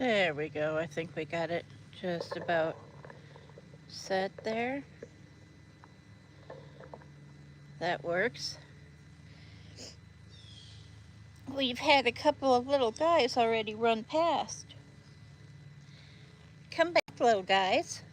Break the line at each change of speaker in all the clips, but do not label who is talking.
There we go. I think we got it just about set there. That works. We've had a couple of little guys already run past. Come back, little guys.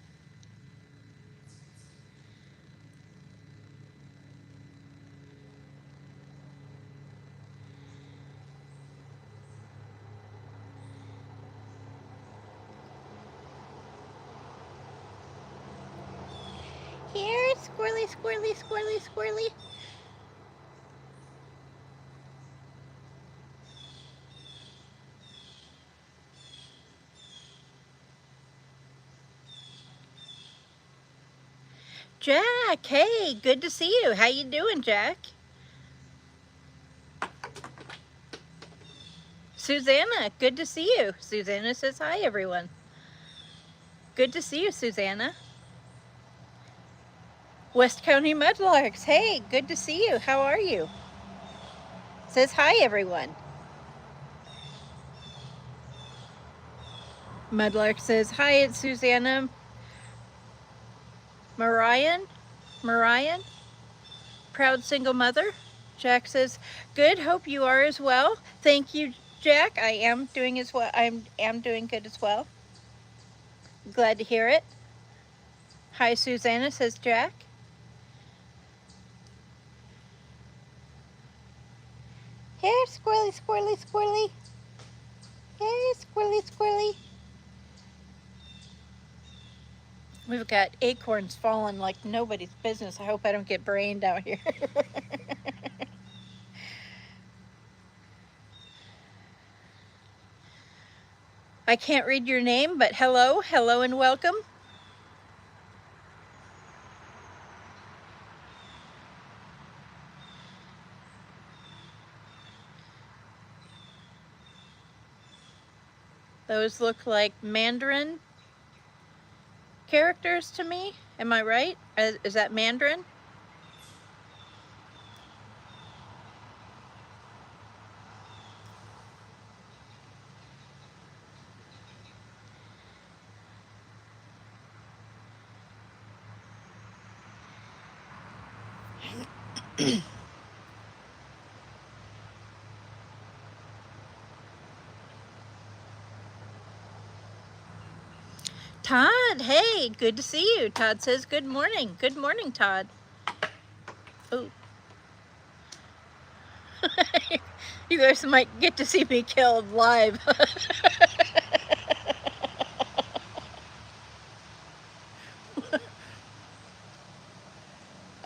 Here, squirrely, squirrely, squirrely, squirrely. Jack, hey, good to see you. How you doing, Jack? Susanna, good to see you. Susanna says hi, everyone. Good to see you, Susanna. West County Mudlarks, hey, good to see you. How are you? Says hi, everyone. Mudlark says hi, it's Susanna. Marian, proud single mother. Jack says, good, hope you are as well. Thank you, Jack. I am doing as well. I am doing good as well. Glad to hear it. Hi, Susanna, says Jack. Here, squirrely, squirrely, squirrely. Hey, squirrely, squirrely. We've got acorns falling like nobody's business. I hope I don't get brained out here. I can't read your name, but hello, hello and welcome. Those look like Mandarin characters to me. Am I right? Is that Mandarin? Todd, hey, good to see you. Todd says good morning. Good morning, Todd. Oh. You guys might get to see me killed live.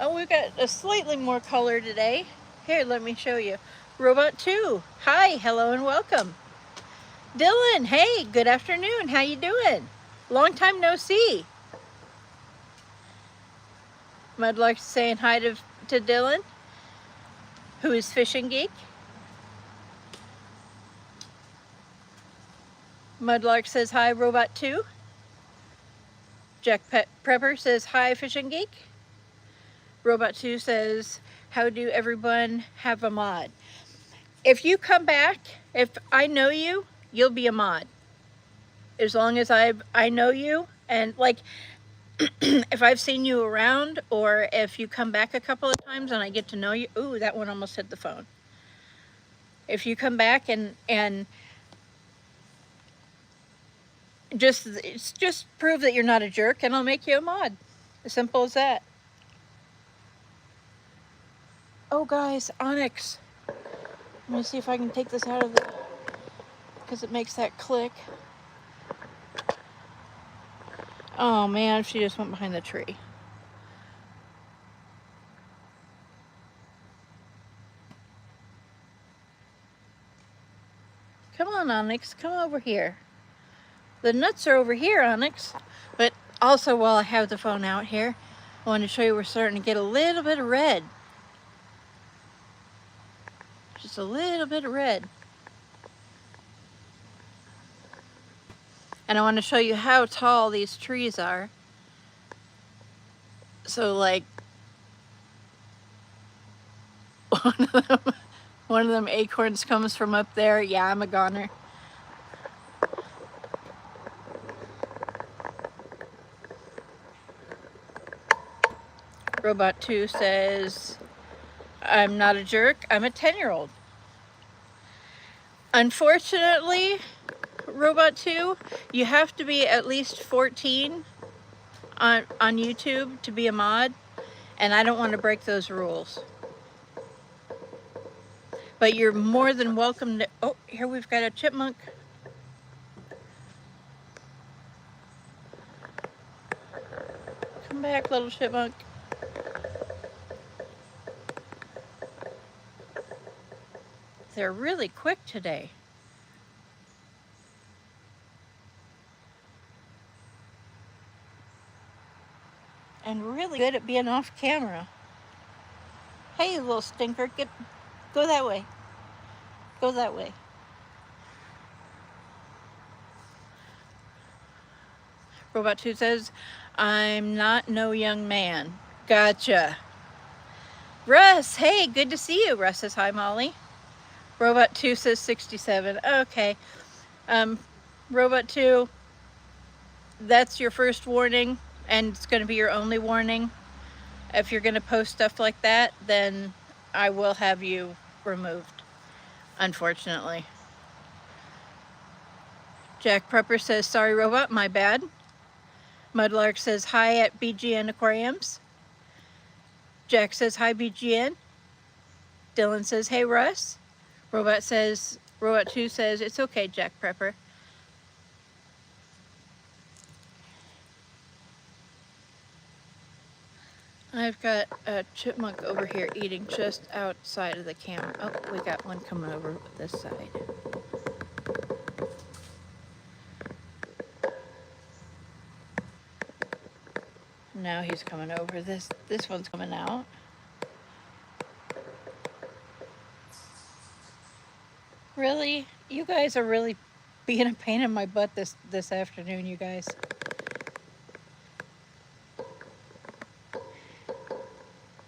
Oh, we've got a slightly more color today. Here, let me show you. Robot 2, hi, hello and welcome. Dylan, hey, good afternoon. How you doing? Long time no see. Mudlark saying hi to Dylan, who is Fishing Geek. Mudlark says hi, Robot 2. Jack Prepper says hi, Fishing Geek. Robot 2 says, how do everyone have a mod? If you come back, if I know you, you'll be a mod. As long as I know you, and like if I've seen you around, or if you come back a couple of times and I get to know you. Ooh, that one almost hit the phone. If you come back and just prove that you're not a jerk, and I'll make you a mod. As simple as that. Oh guys, Onyx. Let me see if I can take this out of the, because it makes that click. Oh man, she just went behind the tree. Come on, Onyx, come over here. The nuts are over here, Onyx. But also, while I have the phone out here, I want to show you we're starting to get a little bit of red. Just a little bit of red. And I want to show you how tall these trees are. So like, one of them acorns comes from up there. Yeah, I'm a goner. Robot 2 says, I'm not a jerk, I'm a 10-year-old. Unfortunately, Robot 2, you have to be at least 14 on YouTube to be a mod, and I don't want to break those rules. But you're more than welcome to... Oh, here we've got a chipmunk. Come back, little chipmunk. They're really quick today. And really good at being off camera. Hey, you little stinker, go that way. Go that way. Robot 2 says, I'm not no young man. Gotcha. Russ, hey, good to see you. Russ says, hi, Molly. Robot 2 says 67. Okay. Robot 2, that's your first warning, and it's going to be your only warning. If you're going to post stuff like that, then I will have you removed, unfortunately. Jack Prepper says, sorry, Robot, my bad. Mudlark says, hi at BGN Aquariums. Jack says, hi, BGN. Dylan says, hey, Russ. Robot 2 says, it's okay, Jack Prepper. I've got a chipmunk over here eating just outside of the camera. Oh, we got one coming over this side. Now he's coming over. This one's coming out. Really? You guys are really being a pain in my butt this afternoon, you guys.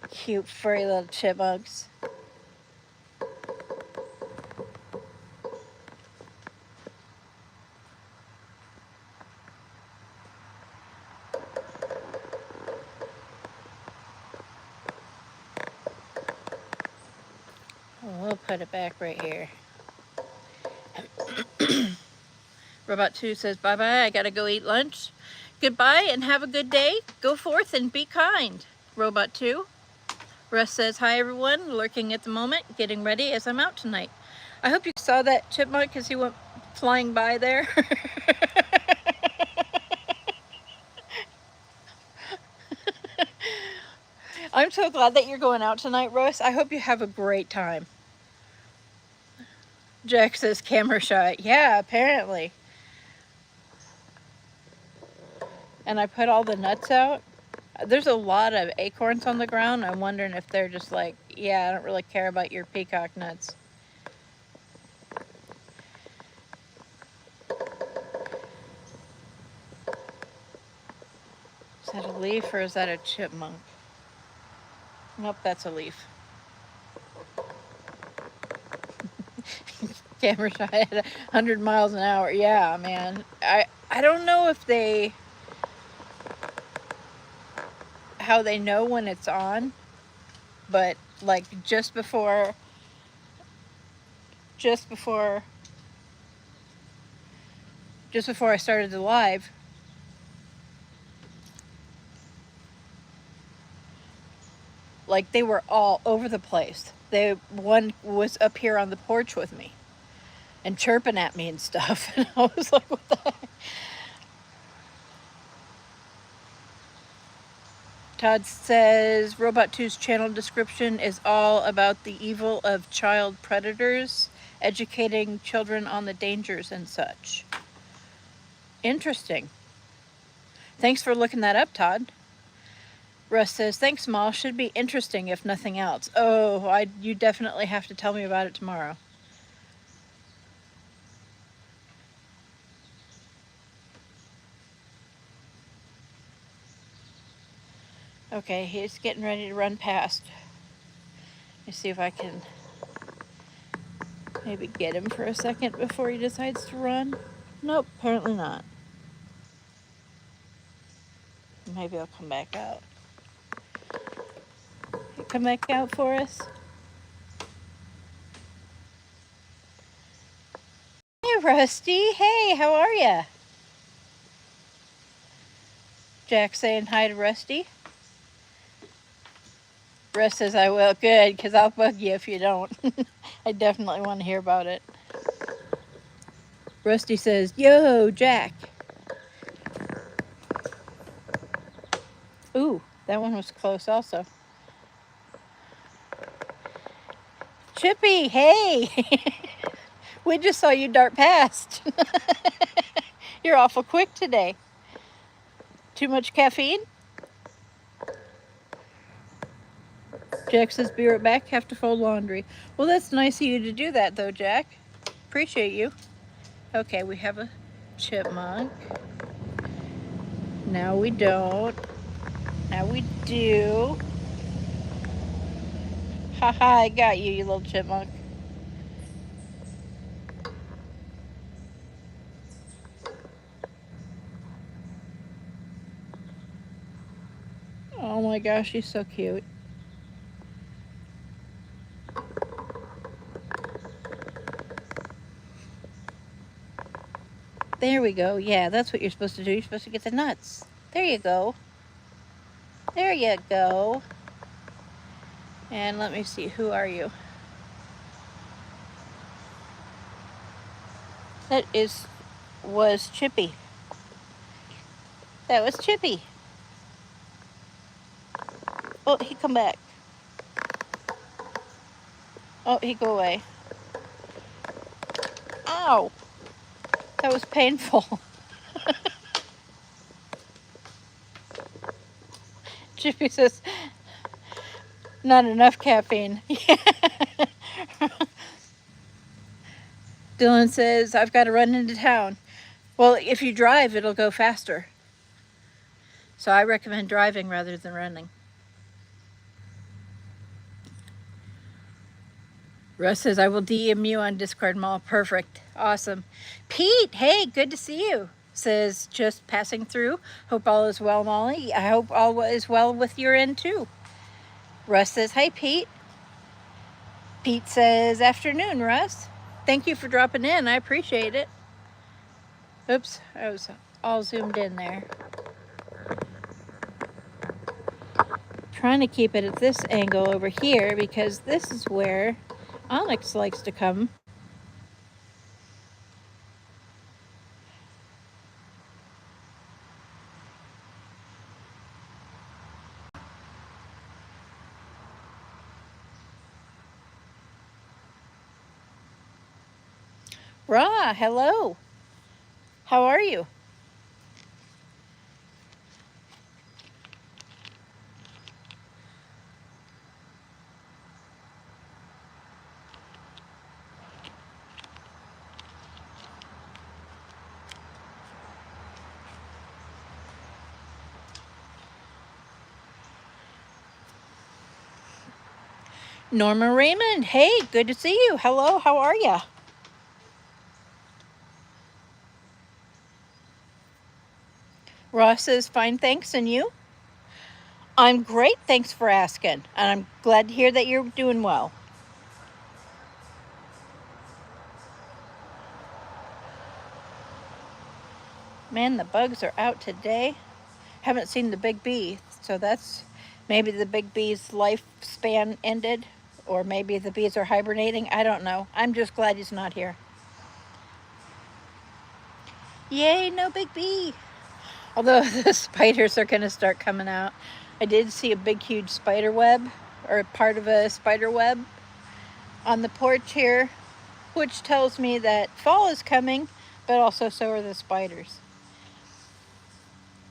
Cute, furry little chipmunks. We'll put it back right here. Robot 2 says, bye-bye, I gotta go eat lunch. Goodbye and have a good day. Go forth and be kind. Robot 2. Russ says, hi everyone, lurking at the moment, getting ready as I'm out tonight. I hope you saw that chipmunk as he went flying by there. I'm so glad that you're going out tonight, Russ. I hope you have a great time. Jack says, camera shy. Yeah, apparently. And I put all the nuts out. There's a lot of acorns on the ground. I'm wondering if they're just like, yeah, I don't really care about your peacock nuts. Is that a leaf or is that a chipmunk? Nope, that's a leaf. Camera shot at 100 miles an hour. Yeah, man. I don't know if how they know when it's on, but like just before I started the live, like they were all over the place. One was up here on the porch with me and chirping at me and stuff, and I was like, what the heck? Todd says, Robot 2's channel description is all about the evil of child predators, educating children on the dangers and such. Interesting. Thanks for looking that up, Todd. Russ says, thanks, Ma. Should be interesting if nothing else. Oh, you definitely have to tell me about it tomorrow. Okay, he's getting ready to run past. Let me see if I can maybe get him for a second before he decides to run. Nope, apparently not. Maybe I'll come back out. come back out for us? Hey, Rusty. Hey, how are ya? Jack saying hi to Rusty. Russ says, I will. Good, because I'll bug you if you don't. I definitely want to hear about it. Rusty says, yo, Jack. Ooh, that one was close also. Chippy, hey. We just saw you dart past. You're awful quick today. Too much caffeine? Jack says, be right back, have to fold laundry. Well, that's nice of you to do that, though, Jack. Appreciate you. Okay, we have a chipmunk. Now we don't. Now we do. Haha, I got you, you little chipmunk. Oh my gosh, she's so cute. There we go. Yeah, that's what you're supposed to do. You're supposed to get the nuts. There you go. There you go. And let me see, who are you? That was Chippy. That was Chippy. Oh, he come back. Oh, he go away. Ow! That was painful. Chippy says, not enough caffeine. Dylan says, I've got to run into town. Well, if you drive, it'll go faster. So I recommend driving rather than running. Russ says, I will DM you on Discord Mall. Perfect. Awesome. Pete, hey, good to see you. Says, just passing through. Hope all is well, Molly. I hope all is well with your end, too. Russ says, hi, Pete. Pete says, afternoon, Russ. Thank you for dropping in. I appreciate it. Oops, I was all zoomed in there. Trying to keep it at this angle over here because this is where Onyx likes to come. Ra, hello. How are you? Norma Raymond, hey, good to see you. Hello, how are ya? Ross says, fine, thanks, and you? I'm great, thanks for asking, and I'm glad to hear that you're doing well. Man, the bugs are out today. Haven't seen the big bee, so that's maybe the big bee's lifespan ended, or maybe the bees are hibernating. I don't know. I'm just glad he's not here. Yay, no big bee. Although the spiders are going to start coming out. I did see a big, huge spider web, or part of a spider web on the porch here, which tells me that fall is coming, but also so are the spiders.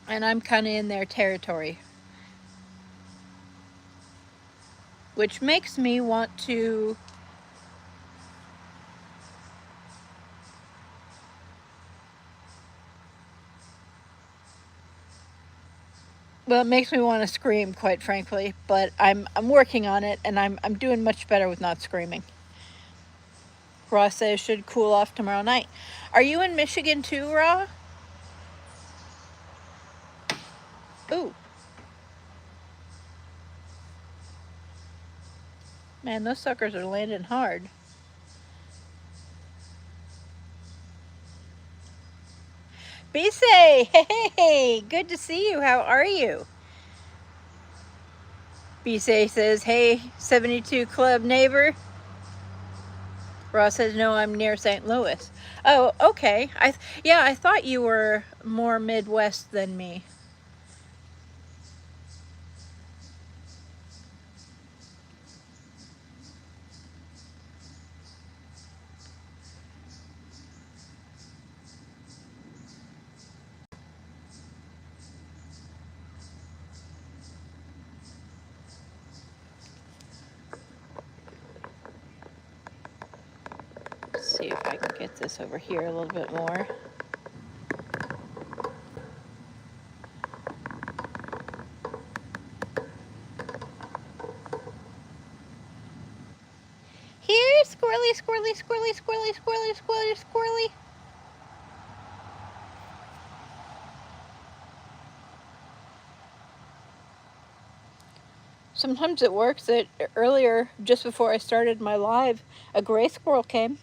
And I'm kind of in their territory, which makes me want to well, it makes me want to scream, quite frankly, but I'm working on it, and I'm doing much better with not screaming. Ross says should cool off tomorrow night. Are you in Michigan too, Ra? Ooh. Man, those suckers are landing hard. Bisay, hey, good to see you. How are you? Bisay says, hey, 72 Club neighbor. Ross says, no, I'm near St. Louis. Oh, okay. Yeah, I thought you were more Midwest than me. Let's see if I can get this over here a little bit more. Here, squirrely, squirrely, squirrely, squirrely, squirrely, squirrely, squirrely. Sometimes it works. That earlier, just before I started my live, a gray squirrel came.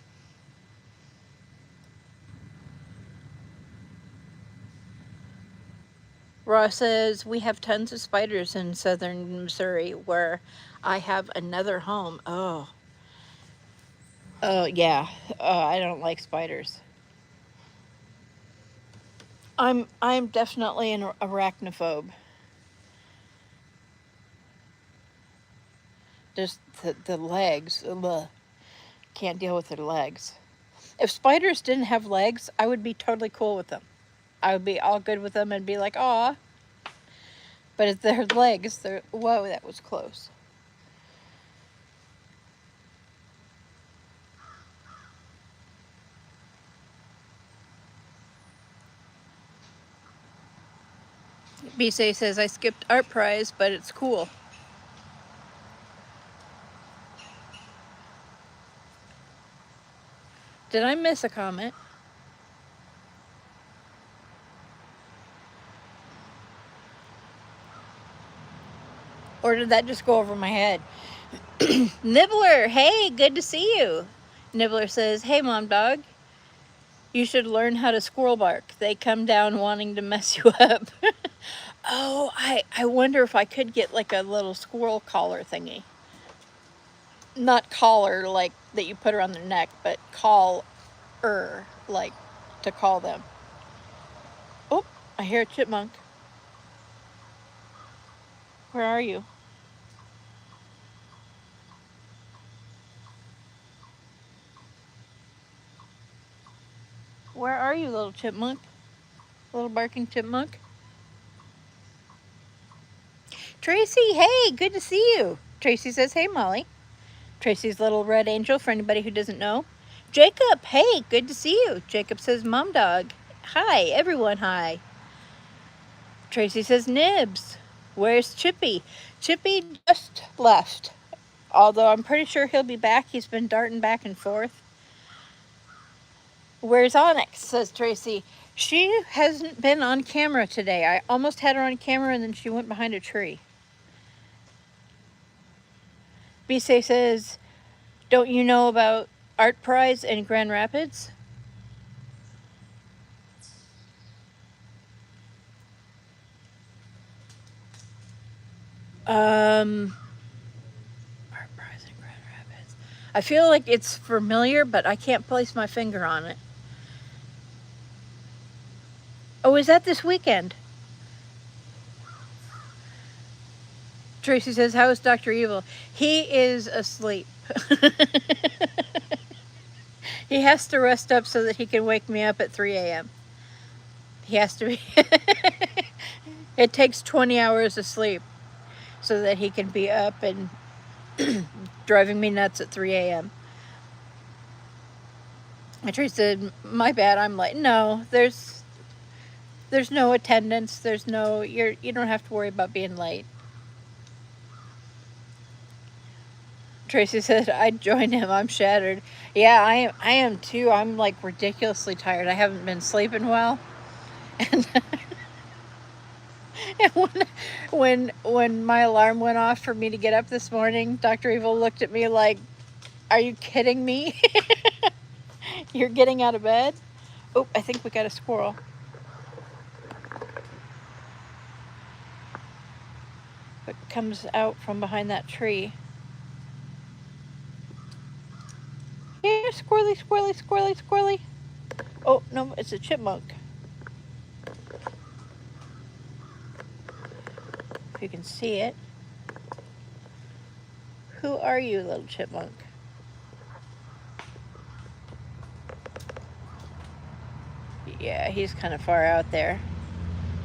Ross says, we have tons of spiders in southern Missouri where I have another home. Oh, yeah. I don't like spiders. I'm definitely an arachnophobe. Just the legs. Ugh. Can't deal with their legs. If spiders didn't have legs, I would be totally cool with them. I would be all good with them and be like, aw. But it's their legs. Whoa, that was close. Bisay says, I skipped art prize, but it's cool. Did I miss a comment? Or did that just go over my head? Nibbler, hey, good to see you. Nibbler says, hey, Mom Dog, you should learn how to squirrel bark. They come down wanting to mess you up. Oh, I wonder if I could get like a little squirrel collar thingy. Not collar like that you put around their neck, but call-er, like to call them. Oh, I hear a chipmunk. Where are you? Where are you, little chipmunk? Little barking chipmunk? Tracy, hey, good to see you. Tracy says, hey, Molly. Tracy's little red angel, for anybody who doesn't know. Jacob, hey, good to see you. Jacob says, Mom Dog. Hi, everyone, hi. Tracy says, Nibs. Where's Chippy? Chippy just left. Although I'm pretty sure he'll be back. He's been darting back and forth. Where's Onyx? Says Tracy. She hasn't been on camera today. I almost had her on camera and then she went behind a tree. Bisay says, don't you know about Art Prize in Grand Rapids? Art Prize in Grand Rapids. I feel like it's familiar, but I can't place my finger on it. Oh, is that this weekend? Tracy says, how is Dr. Evil? He is asleep. He has to rest up so that he can wake me up at 3 a.m. He has to be. It takes 20 hours of sleep so that he can be up and driving me nuts at 3 a.m. And Tracy said, my bad. I'm like, no, there's no attendance. There's no, you don't have to worry about being late. Tracy said, I'd join him. I'm shattered. Yeah, I am too. I'm like ridiculously tired. I haven't been sleeping well. And When my alarm went off for me to get up this morning, Dr. Evil looked at me like, are you kidding me? You're getting out of bed? Oh, I think we got a squirrel. It comes out from behind that tree. Yeah, squirrely, squirrely, squirrely, squirrely. Oh, no, it's a chipmunk. If you can see it. Who are you, little chipmunk? Yeah, he's kind of far out there.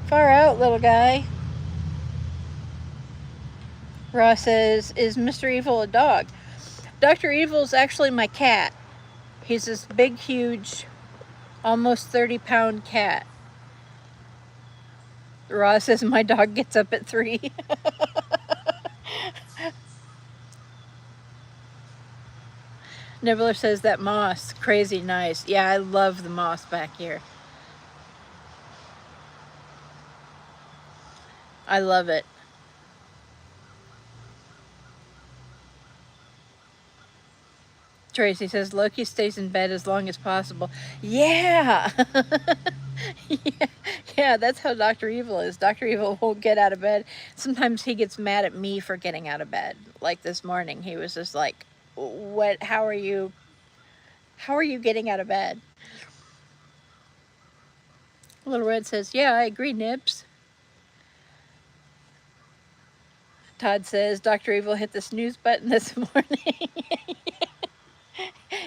Far out, little guy. Ross says, is Mr. Evil a dog? Dr. Evil's actually my cat. He's this big, huge, almost 30-pound cat. Ross says, my dog gets up at 3. Nibbler says, that moss, crazy nice. Yeah, I love the moss back here. I love it. Tracy says, Loki stays in bed as long as possible. Yeah. Yeah, that's how Dr. Evil is. Dr. Evil won't get out of bed. Sometimes he gets mad at me for getting out of bed. Like this morning, he was just like, "What? How are you getting out of bed?" Little Red says, "Yeah, I agree, Nibs." Todd says, Dr. Evil hit the snooze button this morning.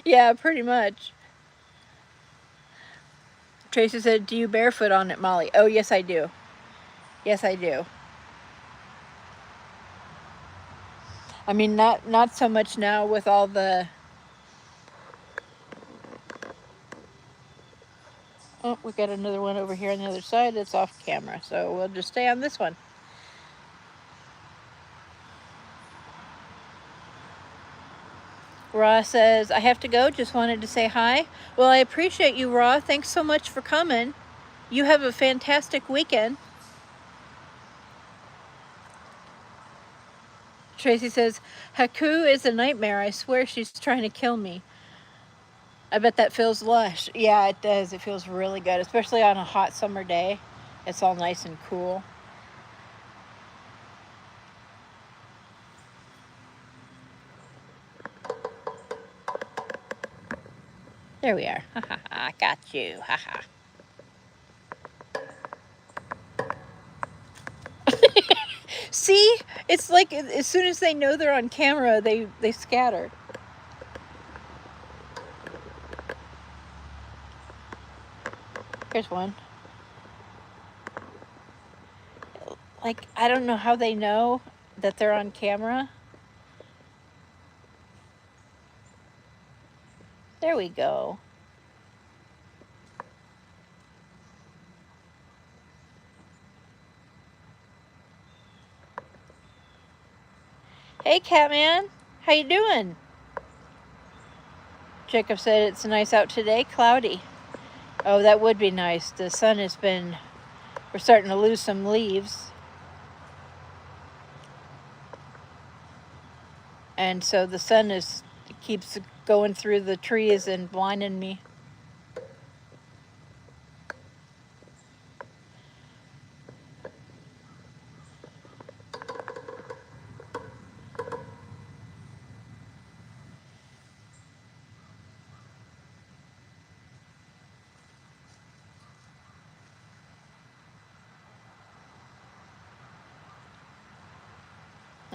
Yeah, pretty much. Tracy said, do you barefoot on it, Molly? Oh, yes, I do. Yes, I do. I mean, not so much now with all the... Oh, we got another one over here on the other side. It's off camera, so we'll just stay on this one. Raw says, I have to go. Just wanted to say hi. Well, I appreciate you, Raw. Thanks so much for coming. You have a fantastic weekend. Tracy says, Haku is a nightmare. I swear she's trying to kill me. I bet that feels lush. Yeah, it does. It feels really good, especially on a hot summer day. It's all nice and cool. There we are. Ha ha ha. I got you. Ha ha. See? It's like as soon as they know they're on camera, they scatter. Here's one. Like, I don't know how they know that they're on camera. There we go. Hey, Catman. How you doing? Jacob said it's nice out today. Cloudy. Oh, that would be nice. The sun has been... We're starting to lose some leaves. And so the sun keeps going through the trees and blinding me.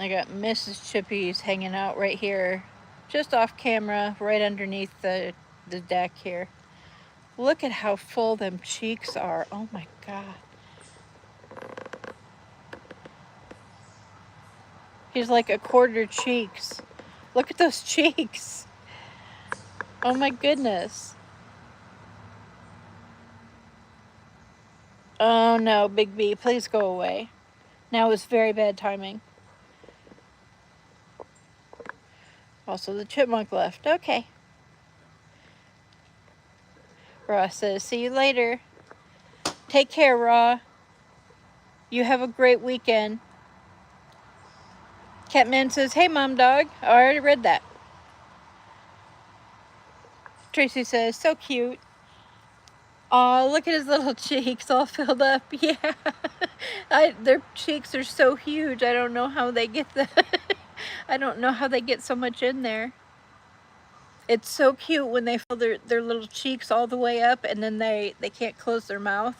I got Mrs. Chippy's hanging out right here, just off camera, right underneath the deck here. Look at how full them cheeks are. Oh my God. He's like a quarter cheeks. Look at those cheeks. Oh my goodness. Oh no, Big B, please go away. Now is very bad timing. Also, the chipmunk left. Okay. Raw says, see you later. Take care, Raw. You have a great weekend. Catman says, hey, Mom Dog. I already read that. Tracy says, so cute. Aw, look at his little cheeks all filled up. Yeah. Their cheeks are so huge. I don't know how they get I don't know how they get so much in there. It's so cute when they fill their little cheeks all the way up and then they can't close their mouth.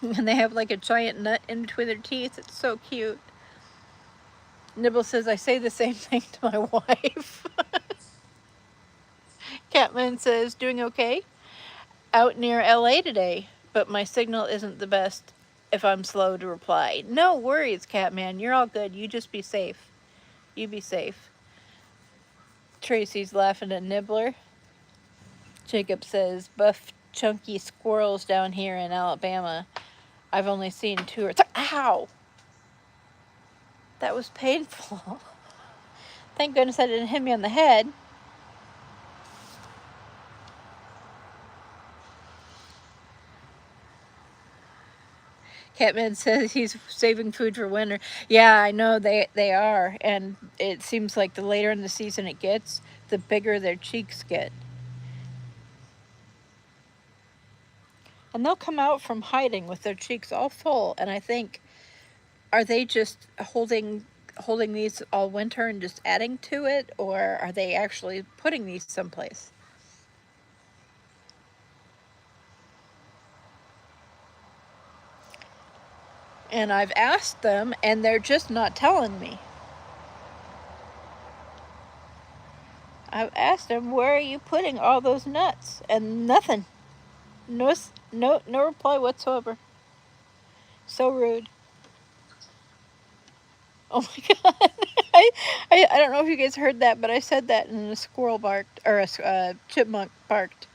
And they have like a giant nut in between their teeth. It's so cute. Nibble says, I say the same thing to my wife. Catman says, doing okay? Out near LA today, but my signal isn't the best if I'm slow to reply. No worries, Catman. You're all good. You just be safe. You be safe. Tracy's laughing at Nibbler. Jacob says, buff, chunky squirrels down here in Alabama. I've only seen 2 or 3. Ow! That was painful. Thank goodness that didn't hit me on the head. Catman says he's saving food for winter. Yeah, I know they are. And it seems like the later in the season it gets, the bigger their cheeks get. And they'll come out from hiding with their cheeks all full. And I think, are they just holding these all winter and just adding to it? Or are they actually putting these someplace? And I've asked them, and they're just not telling me. I've asked them, where are you putting all those nuts? And nothing. No reply whatsoever. So rude. Oh my god. I don't know if you guys heard that, but I said that and a squirrel barked, or a chipmunk barked.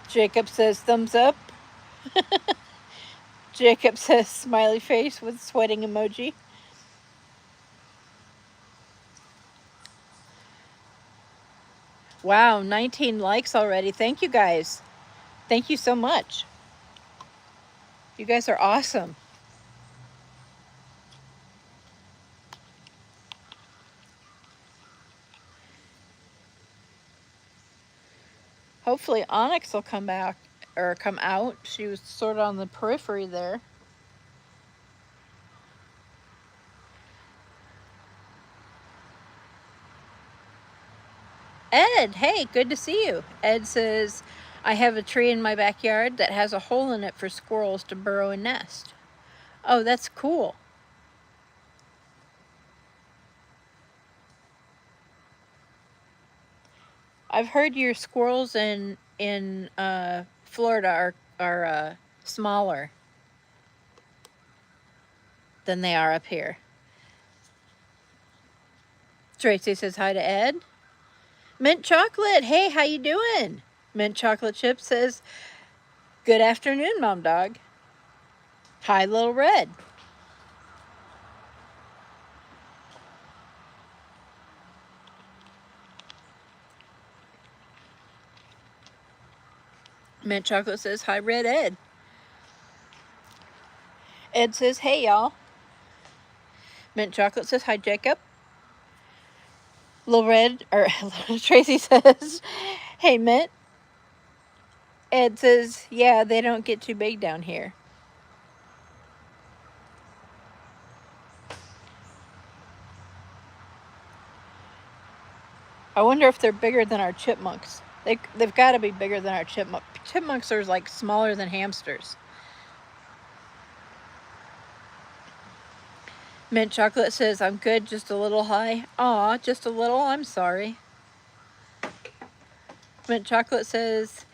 Jacob says thumbs up. Jacob says smiley face with sweating emoji. Wow, 19 likes already. Thank you guys. Thank you so much. You guys are awesome. Hopefully Onyx will come back or come out. She was sort of on the periphery there. Ed, hey, good to see you. Ed says, I have a tree in my backyard that has a hole in it for squirrels to burrow and nest. Oh, that's cool. I've heard your squirrels in Florida are smaller than they are up here. Tracy says hi to Ed. Mint Chocolate, hey, how you doing? Mint Chocolate Chip says, good afternoon, Mom Dog. Hi, Little Red. Mint Chocolate says, hi, Red Ed. Ed says, hey, y'all. Mint Chocolate says, hi, Jacob. Little Red, or Tracy says, hey, Mint. Ed says, yeah, they don't get too big down here. I wonder if they're bigger than our chipmunks. They've got to be bigger than our chipmunks. Chipmunks are like smaller than hamsters. Mint Chocolate says, I'm good, just a little high. Aw, just a little, I'm sorry. Mint Chocolate says,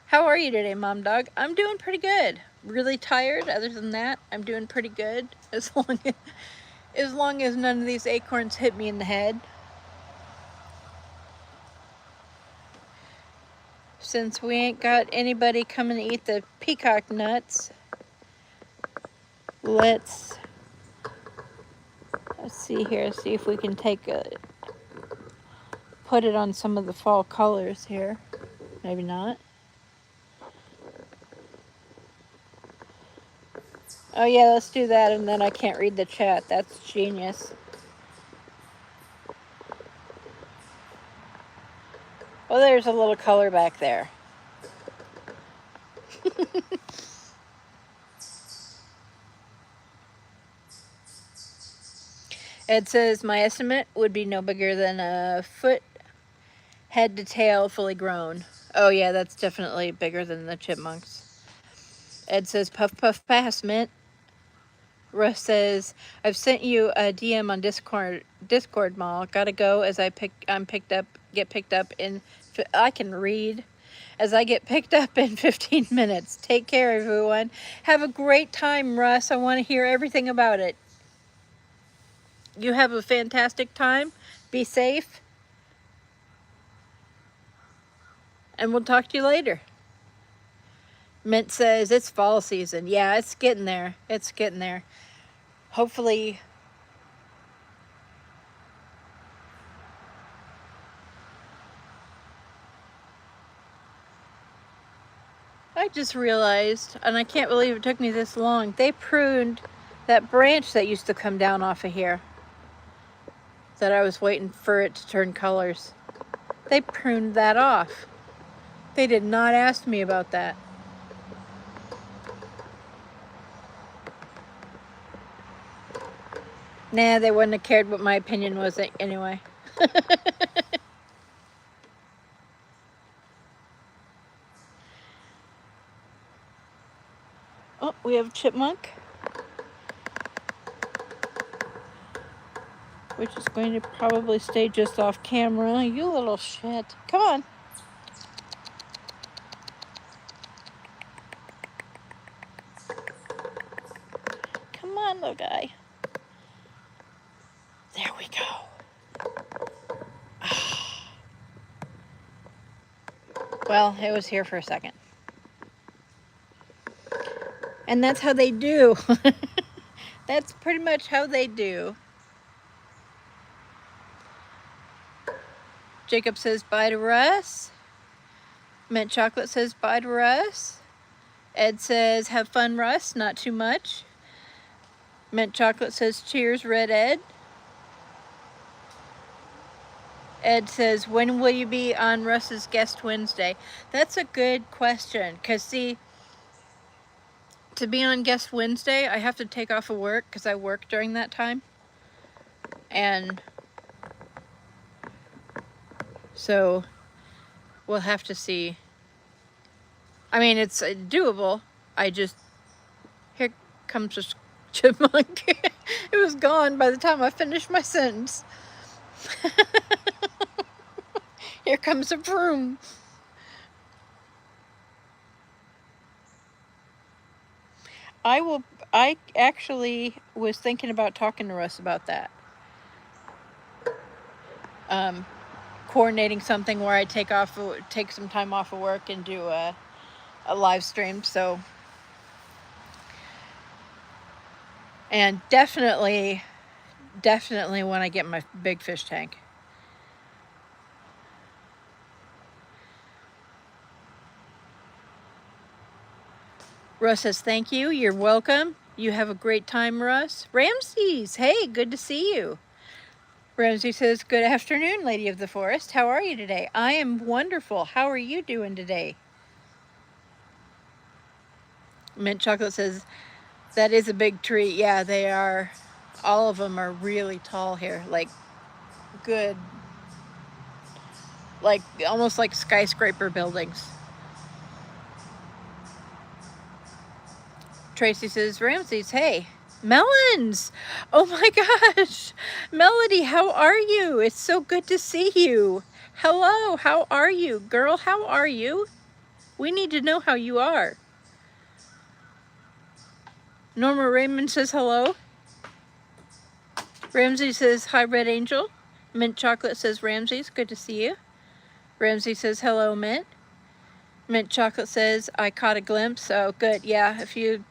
how are you today, Mom Dog? I'm doing pretty good. Really tired. Other than that, I'm doing pretty good. As long as none of these acorns hit me in the head. Since we ain't got anybody coming to eat the peacock nuts, let's see here, see if we can put it on some of the fall colors here. Maybe not. Oh yeah, let's do that, and then I can't read the chat. That's genius. Well, there's a little color back there. It says, my estimate would be no bigger than a foot, head to tail, fully grown. Oh yeah, that's definitely bigger than the chipmunks. Ed says, puff puff pass, Mint. Russ says, I've sent you a DM on Discord Mall. Gotta go as get picked up in, I can read. As I get picked up in 15 minutes. Take care, everyone. Have a great time, Russ. I want to hear everything about it. You have a fantastic time. Be safe. And we'll talk to you later. Mint says it's fall season. Yeah, it's getting there. It's getting there. Hopefully, I just realized, and I can't believe it took me this long, they pruned that branch that used to come down off of here that I was waiting for it to turn colors. They pruned that off. They did not ask me about that. Nah, they wouldn't have cared what my opinion was anyway. Oh, we have a chipmunk, which is going to probably stay just off camera. You little shit. Come on. Come on, little guy. There we go. Well, it was here for a second. And that's how they do. That's pretty much how they do. Jacob says bye to Russ. Mint Chocolate says bye to Russ. Ed says have fun, Russ, not too much. Mint Chocolate says cheers, Red Ed. Ed says, when will you be on Russ's Guest Wednesday? That's a good question, because see, to be on Guest Wednesday, I have to take off of work because I work during that time. And so we'll have to see. I mean, it's doable. I just, here comes a chipmunk. It was gone by the time I finished my sentence. Here comes a broom. I actually was thinking about talking to Russ about that. Coordinating something where I take some time off of work and do a live stream. So, and definitely when I get my big fish tank. Russ says, thank you. You're welcome. You have a great time, Russ. Ramses, hey, good to see you. Ramsey says, good afternoon, Lady of the Forest. How are you today? I am wonderful. How are you doing today? Mint Chocolate says, that is a big tree. Yeah, they are. All of them are really tall here. Like, good. Like, almost like skyscraper buildings. Tracy says, Ramses, hey. Melons! Oh my gosh! Melody, how are you? It's so good to see you. Hello, how are you? Girl, how are you? We need to know how you are. Norma Raymond says hello. Ramsey says, hi, Red Angel. Mint Chocolate says, Ramses, good to see you. Ramsey says, hello, Mint. Mint Chocolate says, I caught a glimpse. Oh, good. Yeah, if you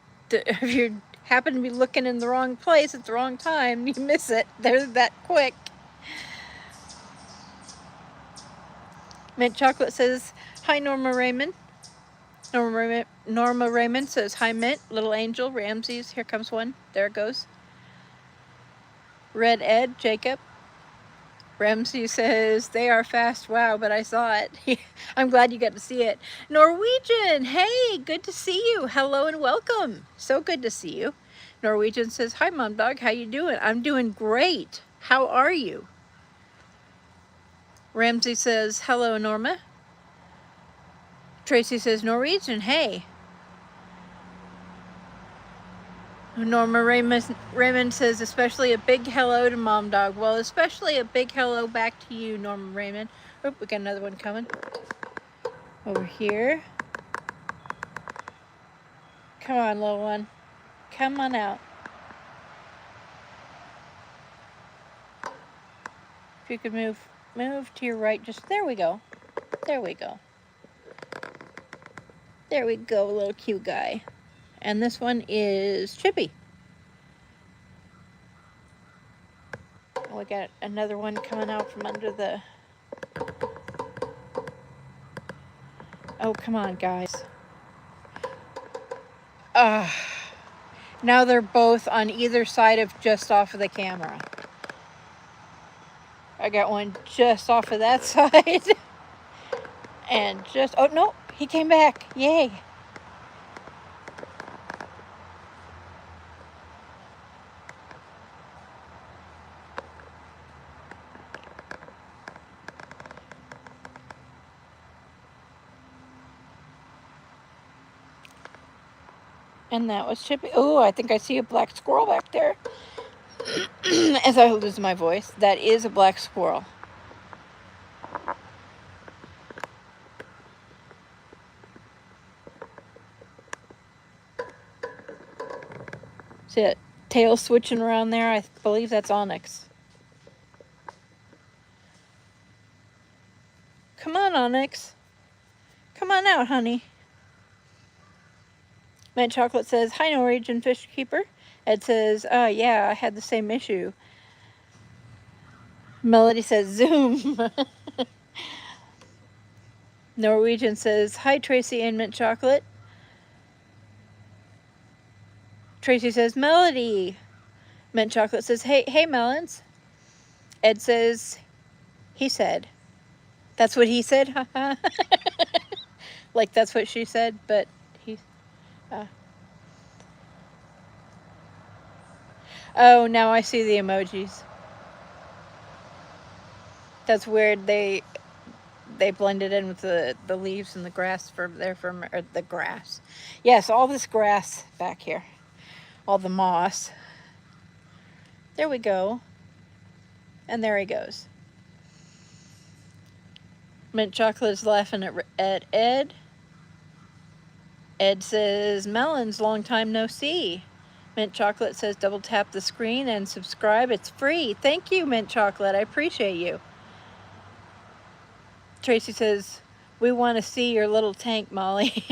happen to be looking in the wrong place at the wrong time, you miss it. They're that quick. Mint Chocolate says, hi, Norma Raymond. Norma Raymond says, hi, Mint. Little Angel, Ramses, here comes one. There it goes. Red Ed, Jacob. Ramsey says, they are fast. Wow, but I saw it. I'm glad you got to see it. Norwegian, hey, good to see you. Hello and welcome. So good to see you. Norwegian says, hi, Mom Dog. How you doing? I'm doing great. How are you? Ramsey says, hello, Norma. Tracy says, Norwegian, hey. Norma Raymond says, especially a big hello to Mom Dog. Well, especially a big hello back to you, Norma Raymond. Oh, we got another one coming. Over here. Come on, little one. Come on out. If you could move to your right, just, there we go. There we go. There we go, little cute guy. And this one is Chippy. We got another one coming out from under the... Oh, come on, guys. Now they're both on either side of just off of the camera. I got one just off of that side. And just... Oh, no, he came back. Yay. And that was Chippy. Oh, I think I see a black squirrel back there. As I lose my voice, that is a black squirrel. See that tail switching around there? I believe that's Onyx. Come on, Onyx. Come on out, honey. Mint Chocolate says, hi, Norwegian Fish Keeper. Ed says, yeah, I had the same issue. Melody says, Zoom. Norwegian says, hi, Tracy and Mint Chocolate. Tracy says, Melody. Mint Chocolate says, hey, Melons. Ed says, he said. That's what he said? Like that's what she said, but he... Oh, now I see the emojis. That's weird. They blended in with the leaves and the grass or the grass. Yes, all this grass back here. All the moss. There we go. And there he goes. Mint Chocolate is laughing at Ed. Ed says, Melons, long time no see. Mint Chocolate says, double tap the screen and subscribe. It's free. Thank you, Mint Chocolate. I appreciate you. Tracy says, we want to see your little tank, Molly.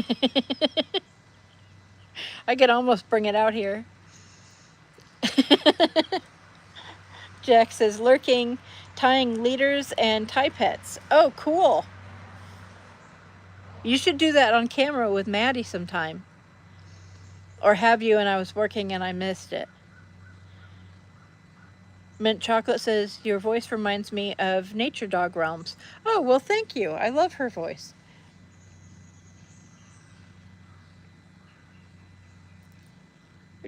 I could almost bring it out here. Jack says, lurking, tying leaders and tie pets. Oh, cool. You should do that on camera with Maddie sometime. Or have you and I was working and I missed it. Mint Chocolate says, your voice reminds me of Nature Dog Realms. Oh, well, thank you. I love her voice.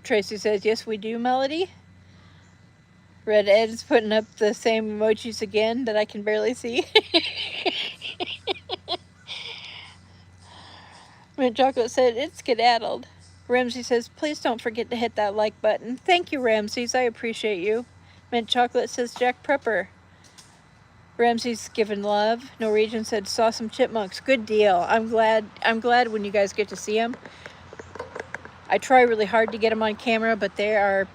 Tracy says, yes, we do, Melody. Red Ed's putting up the same emojis again that I can barely see. Mint Chocolate said, it's skedaddled. Ramsey says, please don't forget to hit that like button. Thank you, Ramses. I appreciate you. Mint Chocolate says, Jack Prepper. Ramsey's giving love. Norwegian said, saw some chipmunks. Good deal. I'm glad when you guys get to see them. I try really hard to get them on camera, but they are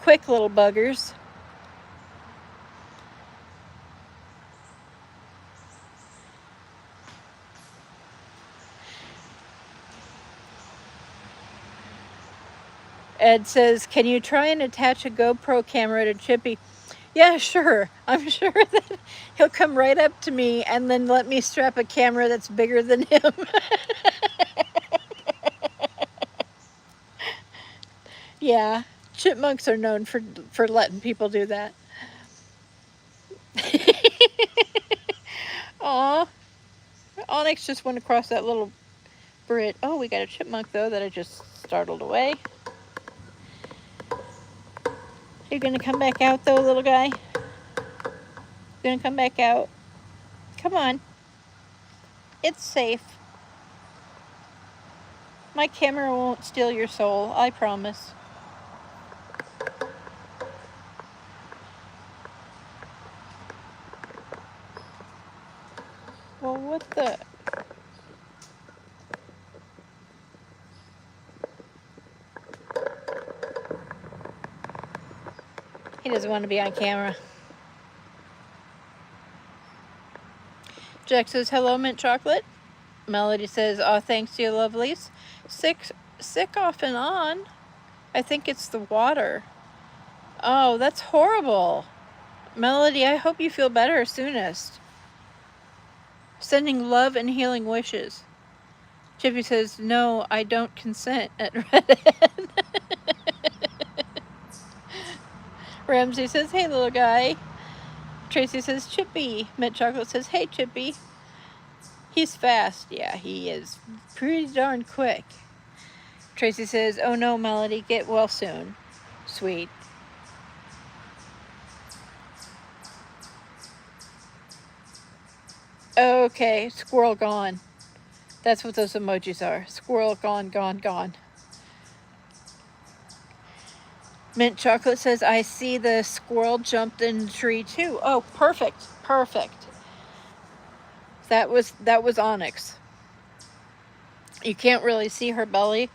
quick little buggers. Ed says, can you try and attach a GoPro camera to Chippy? Yeah, sure. I'm sure that he'll come right up to me and then let me strap a camera that's bigger than him. Yeah, chipmunks are known for letting people do that. Aw, Onyx just went across that little bridge. Oh, we got a chipmunk though that I just startled away. You gonna come back out though, little guy? You gonna come back out? Come on. It's safe. My camera won't steal your soul, I promise. Well, what the? He doesn't want to be on camera. Jack says, hello, mint chocolate. Melody says, aw, thanks, you lovelies. Sick off and on. I think it's the water. Oh, that's horrible. Melody, I hope you feel better soonest. Sending love and healing wishes. Chippy says, no, I don't consent at Reddit. Ramsey says, hey, little guy. Tracy says, Chippy. Mint Chocolate says, hey, Chippy. He's fast. Yeah, he is pretty darn quick. Tracy says, oh no, Melody, get well soon. Sweet. Okay, squirrel gone. That's what those emojis are. Squirrel gone, gone, gone. Mint Chocolate says, I see the squirrel jumped in the tree too. Oh, perfect, perfect. That was Onyx. You can't really see her belly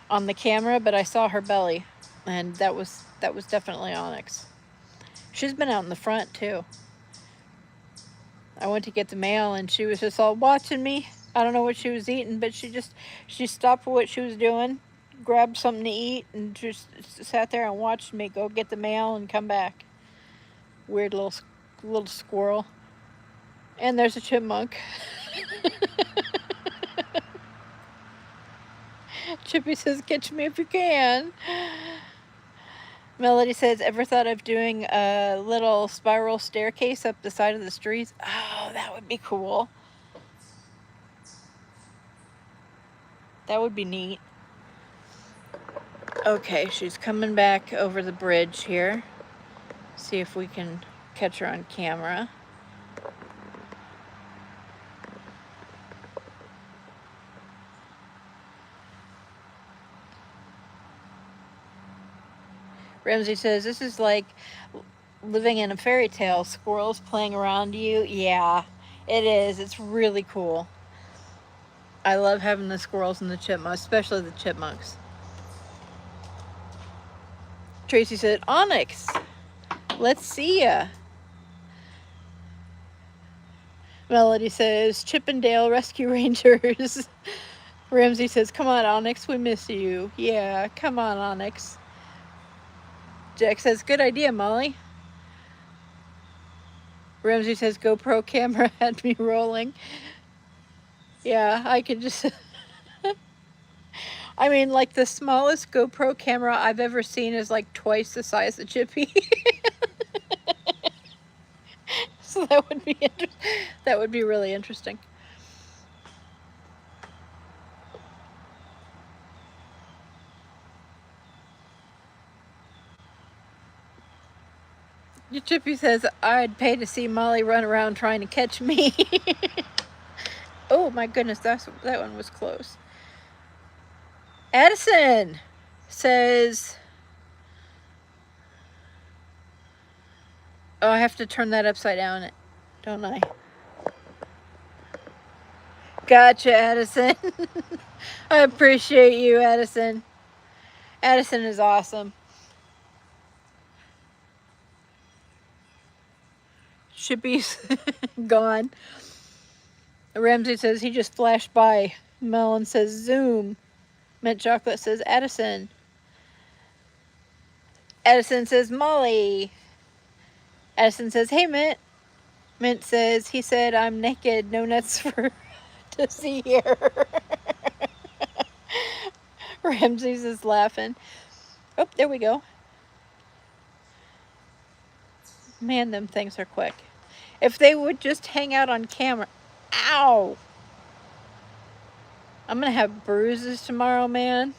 on the camera, but I saw her belly, and that was definitely Onyx. She's been out in the front too. I went to get the mail and she was just all watching me. I don't know what she was eating, but she stopped what she was doing, grabbed something to eat, and just sat there and watched me go get the mail and come back. Weird little squirrel. And there's a chipmunk. Chippy says, catch me if you can. Melody says, ever thought of doing a little spiral staircase up the side of the streets? Oh, that would be cool. That would be neat. Okay, she's coming back over the bridge here. See if we can catch her on camera. Ramsey says, this is like living in a fairy tale. Squirrels playing around you. Yeah, it is. It's really cool. I love having the squirrels and the chipmunks, especially the chipmunks. Tracy said, Onyx, let's see ya. Melody says, Chippendale Rescue Rangers. Ramsey says, come on, Onyx, we miss you. Yeah, come on, Onyx. Jack says, good idea, Molly. Ramsey says, GoPro camera had me rolling. Yeah, I could just... I mean, like, the smallest GoPro camera I've ever seen is like twice the size of Chippy. So that would be really interesting. Chippy says, I'd pay to see Molly run around trying to catch me. Oh my goodness, that one was close. Addison says, oh, I have to turn that upside down, don't I? Gotcha, Addison. I appreciate you, Addison. Addison is awesome. Chippy's gone. Ramsey says he just flashed by. Melon says zoom. Mint Chocolate says Addison. Addison says Molly. Addison says, hey, Mint. Mint says, he said, I'm naked, no nuts for to see here. Ramses is laughing. Oh, there we go. Man, them things are quick. If they would just hang out on camera. Ow! I'm gonna have bruises tomorrow, man.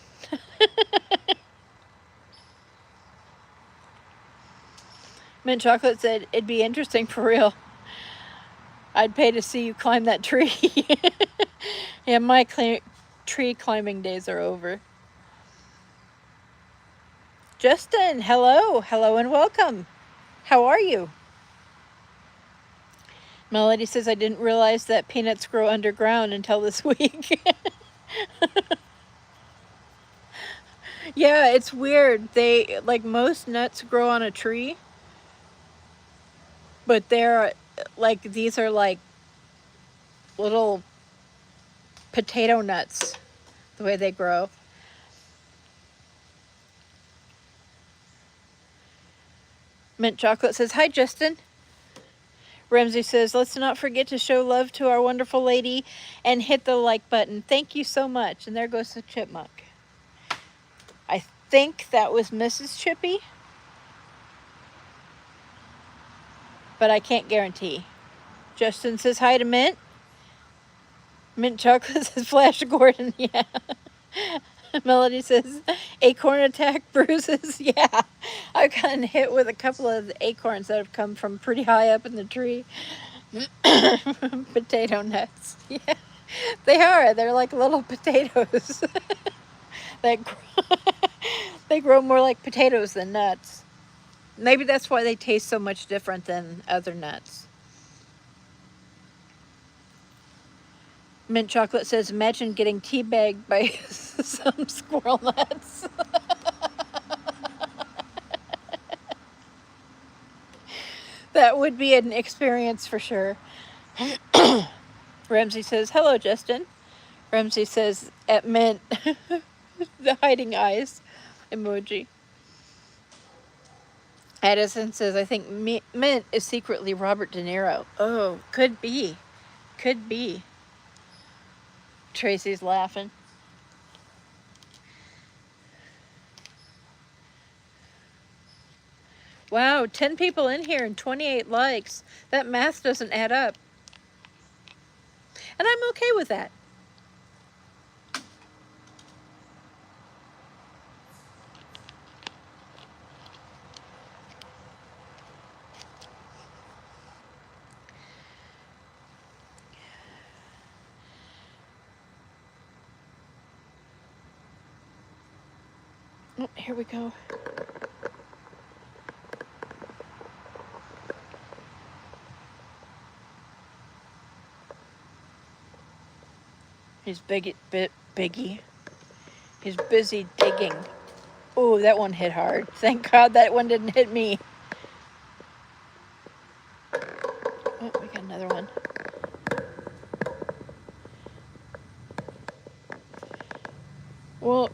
Mint Chocolate said, it'd be interesting for real. I'd pay to see you climb that tree. Yeah, my tree climbing days are over. Justin, hello. Hello and welcome. How are you? Melody says, I didn't realize that peanuts grow underground until this week. Yeah, it's weird. They, like, most nuts grow on a tree, but they're, like, these are like little potato nuts, the way they grow. Mint Chocolate says, hi, Justin. Ramsey says, let's not forget to show love to our wonderful lady and hit the like button. Thank you so much. And there goes the chipmunk. I think that was Mrs. Chippy, but I can't guarantee. Justin says hi to Mint. Mint Chocolate says Flash Gordon, yeah. Melody says acorn attack bruises, yeah. I've gotten hit with a couple of acorns that have come from pretty high up in the tree. Potato nuts, yeah. They are, they're like little potatoes. They grow more like potatoes than nuts. Maybe that's why they taste so much different than other nuts. Mint Chocolate says, imagine getting teabagged by some squirrel nuts. That would be an experience for sure. Ramsey says, hello, Justin. Ramsey says, at Mint, the hiding eyes emoji. Addison says, I think Mint is secretly Robert De Niro. Oh, could be. Could be. Tracy's laughing. Wow, 10 people in here and 28 likes. That math doesn't add up. And I'm okay with that. Oh, here we go. He's Biggie. He's busy digging. Oh, that one hit hard. Thank God that one didn't hit me. Oh, we got another one. Well,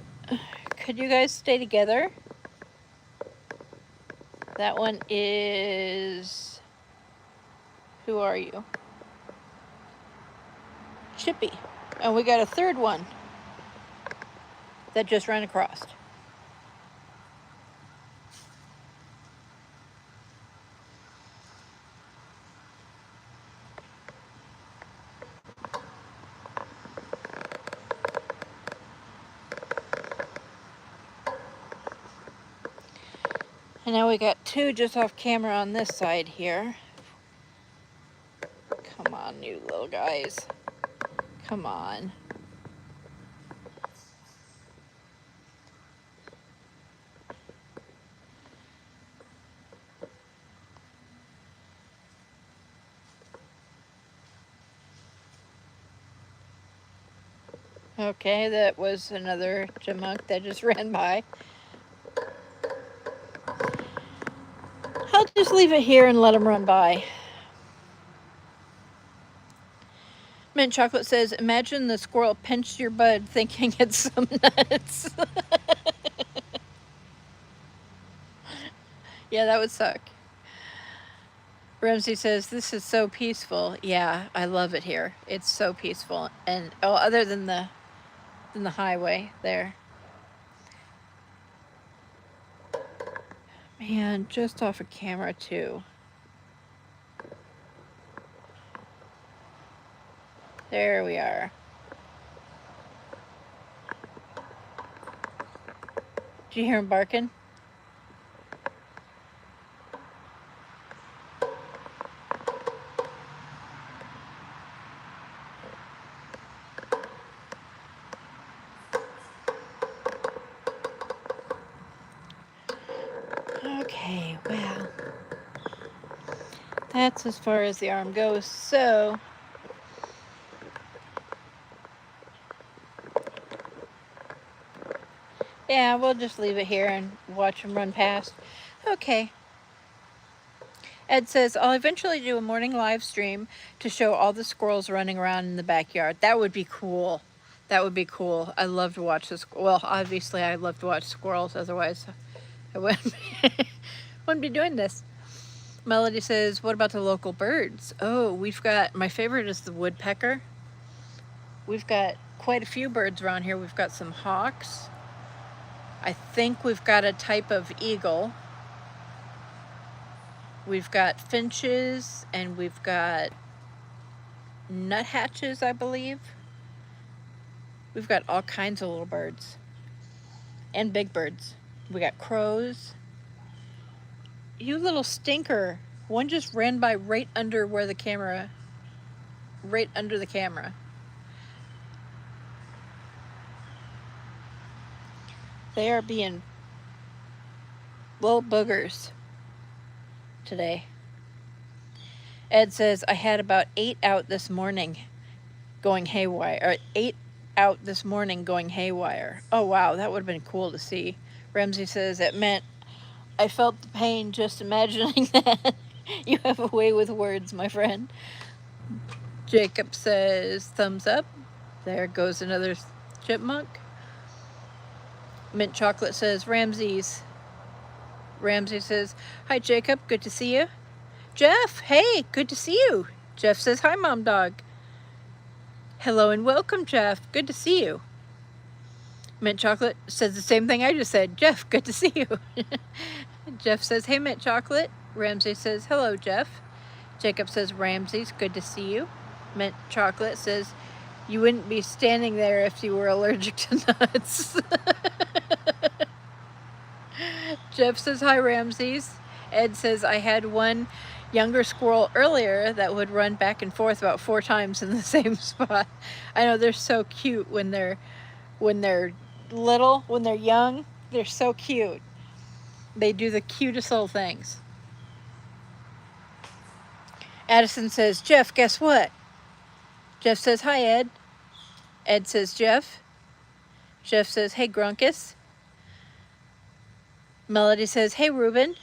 could you guys stay together? That one is... Who are you? Chippy. And we got a third one that just ran across. And now we got two just off camera on this side here. Come on, you little guys. Come on. Okay, that was another chipmunk that just ran by. I'll just leave it here and let him run by. Mint Chocolate says, imagine the squirrel pinched your bud thinking it's some nuts. Yeah, that would suck. Ramsey says, this is so peaceful. Yeah, I love it here. It's so peaceful. And, oh, other than the highway there. Man, just off of camera too. There we are. Did you hear him barking? Okay, well, that's as far as the arm goes. So, yeah, we'll just leave it here and watch him run past. Okay. Ed says, I'll eventually do a morning live stream to show all the squirrels running around in the backyard. That would be cool. That would be cool. I love to watch this. Well, obviously, I love to watch squirrels. Otherwise, I wouldn't be doing this. Melody says, what about the local birds? Oh, we've got, my favorite is the woodpecker. We've got quite a few birds around here. We've got some hawks. I think we've got a type of eagle. We've got finches, and we've got nuthatches, I believe. We've got all kinds of little birds. And big birds. We got crows. You little stinker. One just ran by right under where the camera, right under the camera. They are being little boogers today. Ed says, I had about 8 out this morning going haywire. Or 8 out this morning going haywire. Oh, wow, that would have been cool to see. Ramsey says, it meant I felt the pain just imagining that. You have a way with words, my friend. Jacob says, thumbs up. There goes another chipmunk. Mint Chocolate says, Ramsey's. Ramsey says, hi, Jacob, good to see you. Jeff, hey, good to see you. Jeff says, hi, Mom Dog. Hello and welcome, Jeff. Good to see you. Mint Chocolate says the same thing I just said. Jeff, good to see you. Jeff says, hey, Mint Chocolate. Ramsey says, hello, Jeff. Jacob says, Ramsey's good to see you. Mint Chocolate says, you wouldn't be standing there if you were allergic to nuts. Jeff says, hi, Ramsey's. Ed says, I had one younger squirrel earlier that would run back and forth about 4 times in the same spot. I know, they're so cute when they're little, when they're young. They're so cute. They do the cutest little things. Addison says, Jeff, guess what? Jeff says, hi, Ed. Ed says, Jeff. Jeff says, hey, Grunkus. Melody says, hey, Ruben.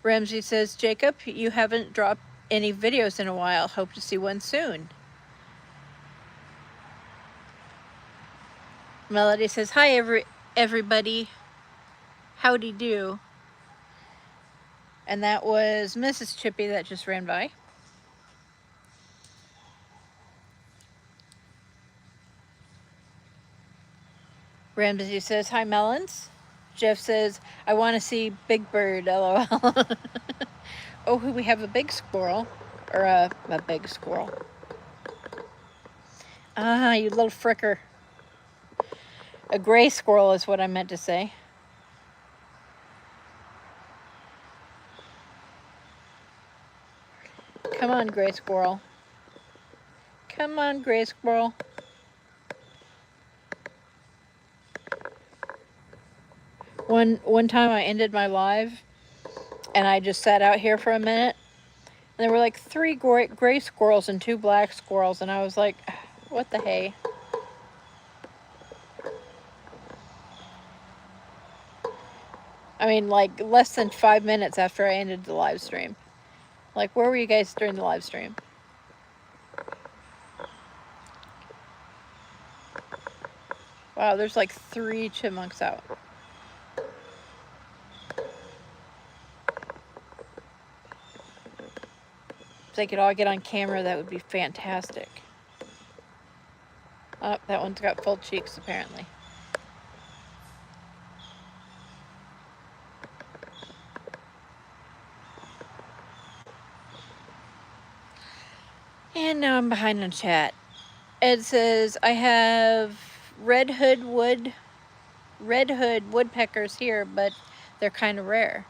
Ramsey says, Jacob, you haven't dropped any videos in a while. Hope to see one soon. Melody says, hi, everybody. Howdy do. And that was Mrs. Chippy that just ran by. Ramsey says, hi, Melons. Jeff says, I want to see Big Bird, LOL. Oh, we have a big squirrel. Or a big squirrel. Ah, you little fricker. A gray squirrel is what I meant to say. Come on, gray squirrel. Come on, gray squirrel. One time I ended my live and I just sat out here for a minute. And there were like 3 gray squirrels and 2 black squirrels, and I was like, what the hey? I mean, like less than 5 minutes after I ended the live stream. Like, where were you guys during the live stream? Wow, there's like 3 chipmunks out. If they could all get on camera, that would be fantastic. Oh, that one's got full cheeks, apparently. And now I'm behind on chat. Ed says, I have red hood woodpeckers here, but they're kind of rare.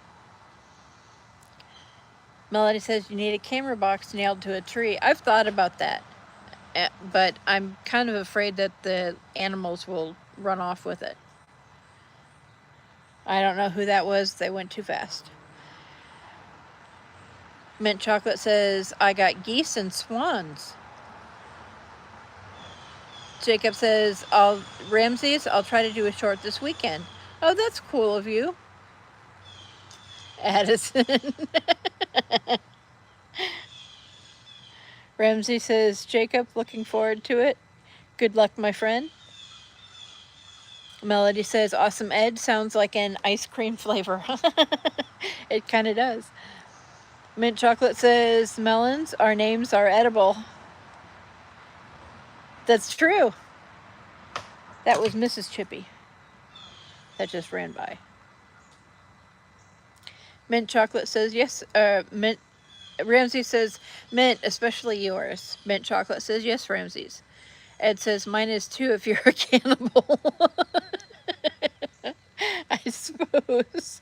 Melody says, you need a camera box nailed to a tree. I've thought about that, but I'm kind of afraid that the animals will run off with it. I don't know who that was. They went too fast. Mint Chocolate says, I got geese and swans. Jacob says, Ramses, I'll try to do a short this weekend. Oh, that's cool of you. Addison. Ramsey says, Jacob, looking forward to it. Good luck, my friend. Melody says, awesome Ed, sounds like an ice cream flavor. It kind of does. Mint Chocolate says, melons, our names are edible. That's true. That was Mrs. Chippy. That just ran by. Mint Chocolate says, yes, Mint. Ramsey says, Mint, especially yours. Mint Chocolate says, yes, Ramses. Ed says, mine is too if you're a cannibal. I suppose.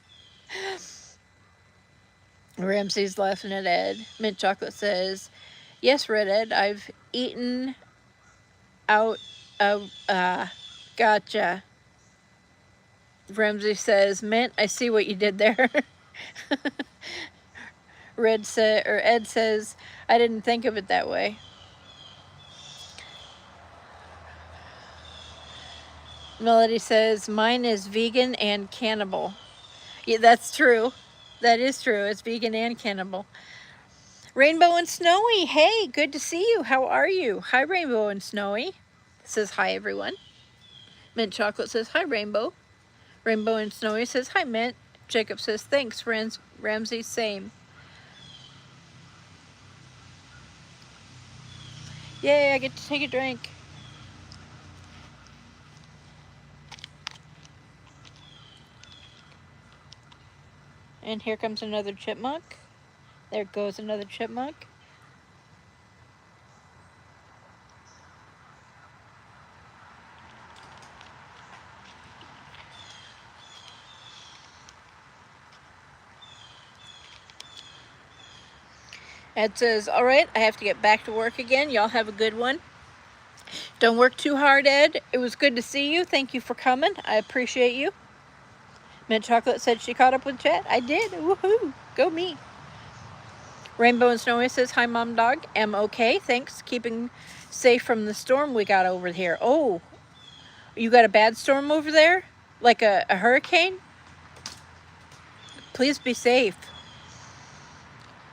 Ramsey's laughing at Ed. Mint Chocolate says, yes, Red Ed, I've eaten out of, gotcha. Ramsey says, Mint, I see what you did there. Ed says, I didn't think of it that way. Melody says, mine is vegan and cannibal. Yeah, that's true. That is true. It's vegan and cannibal. Rainbow and Snowy, hey, good to see you. How are you? Hi, Rainbow and Snowy. Says hi, everyone. Mint Chocolate says, hi, Rainbow. Rainbow and Snowy says, hi, Mint. Jacob says, thanks, Ramsey, same. Yay, I get to take a drink. And here comes another chipmunk. There goes another chipmunk. Ed says, all right, I have to get back to work again. Y'all have a good one. Don't work too hard, Ed. It was good to see you. Thank you for coming. I appreciate you. Mint Chocolate said she caught up with chat. I did. Woohoo. Go me. Rainbow and Snowy says, hi, Mom Dog. Am okay. Thanks. Keeping safe from the storm we got over here. Oh, you got a bad storm over there? Like a hurricane? Please be safe.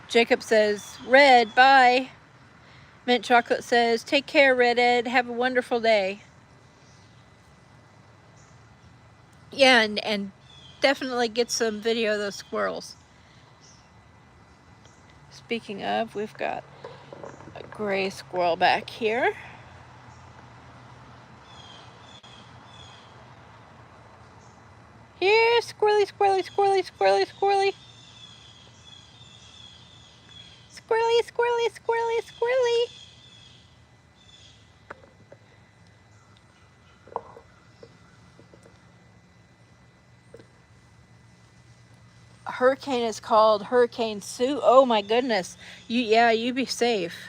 Jacob says, Red, bye. Mint Chocolate says, take care, Red Ed. Have a wonderful day. Yeah, and definitely get some video of those squirrels. Speaking of, we've got a gray squirrel back here. Here, squirrely, squirrely, squirrely, squirrely, squirrely. Squirrely, squirrely, squirrely, squirrely. Hurricane is called Hurricane Sue. Oh my goodness. You be safe.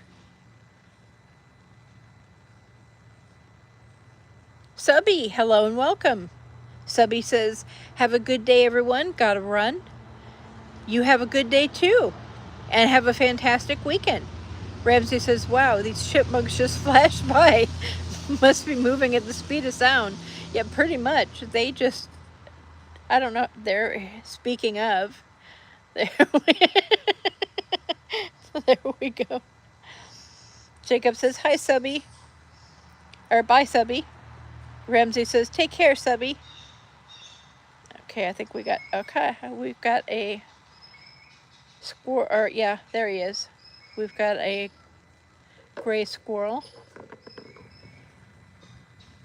Subby, hello and welcome. Subby says, have a good day, everyone. Gotta run. You have a good day too. And have a fantastic weekend. Ramsey says, wow, these chipmunks just flashed by. Must be moving at the speed of sound. Yeah, pretty much. They just, I don't know. They're, speaking of, there we go. Jacob says, hi, Subby. Or bye, Subby. Ramsey says, take care, Subby. Okay, I think we've got a squirrel, or yeah, there he is. we've got a gray squirrel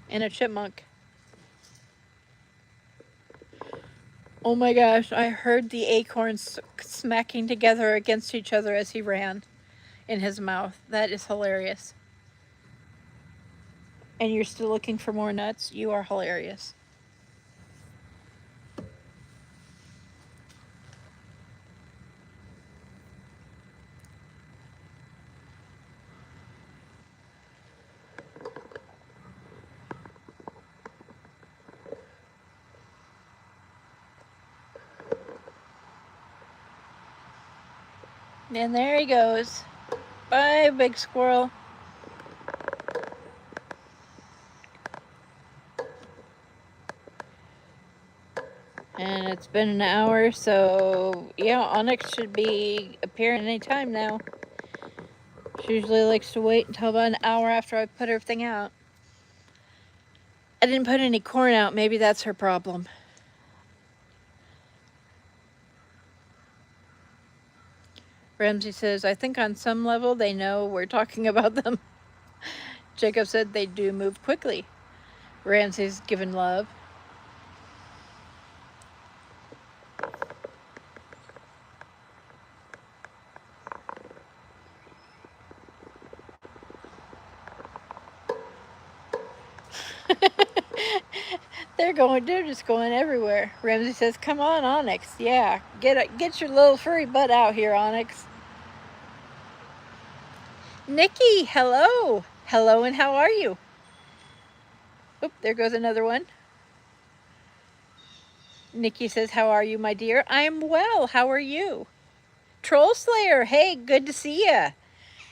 and a chipmunk. Oh my gosh, I heard the acorns smacking together against each other as he ran in his mouth. That is hilarious. And you're still looking for more nuts? You are hilarious. And there he goes. Bye, big squirrel. And it's been an hour, so yeah, Onyx should be appearing any time now. She usually likes to wait until about an hour after I put everything out. I didn't put any corn out. Maybe that's her problem. Ramsey says, I think on some level they know we're talking about them. Jacob said they do move quickly. Ramsey's given love. They're just going everywhere. Ramsey says, come on, Onyx. Yeah, get your little furry butt out here, Onyx. Nikki, hello. Hello, and how are you? Oop, there goes another one. Nikki says, how are you, my dear? I'm well. How are you? Troll Slayer, hey, good to see ya.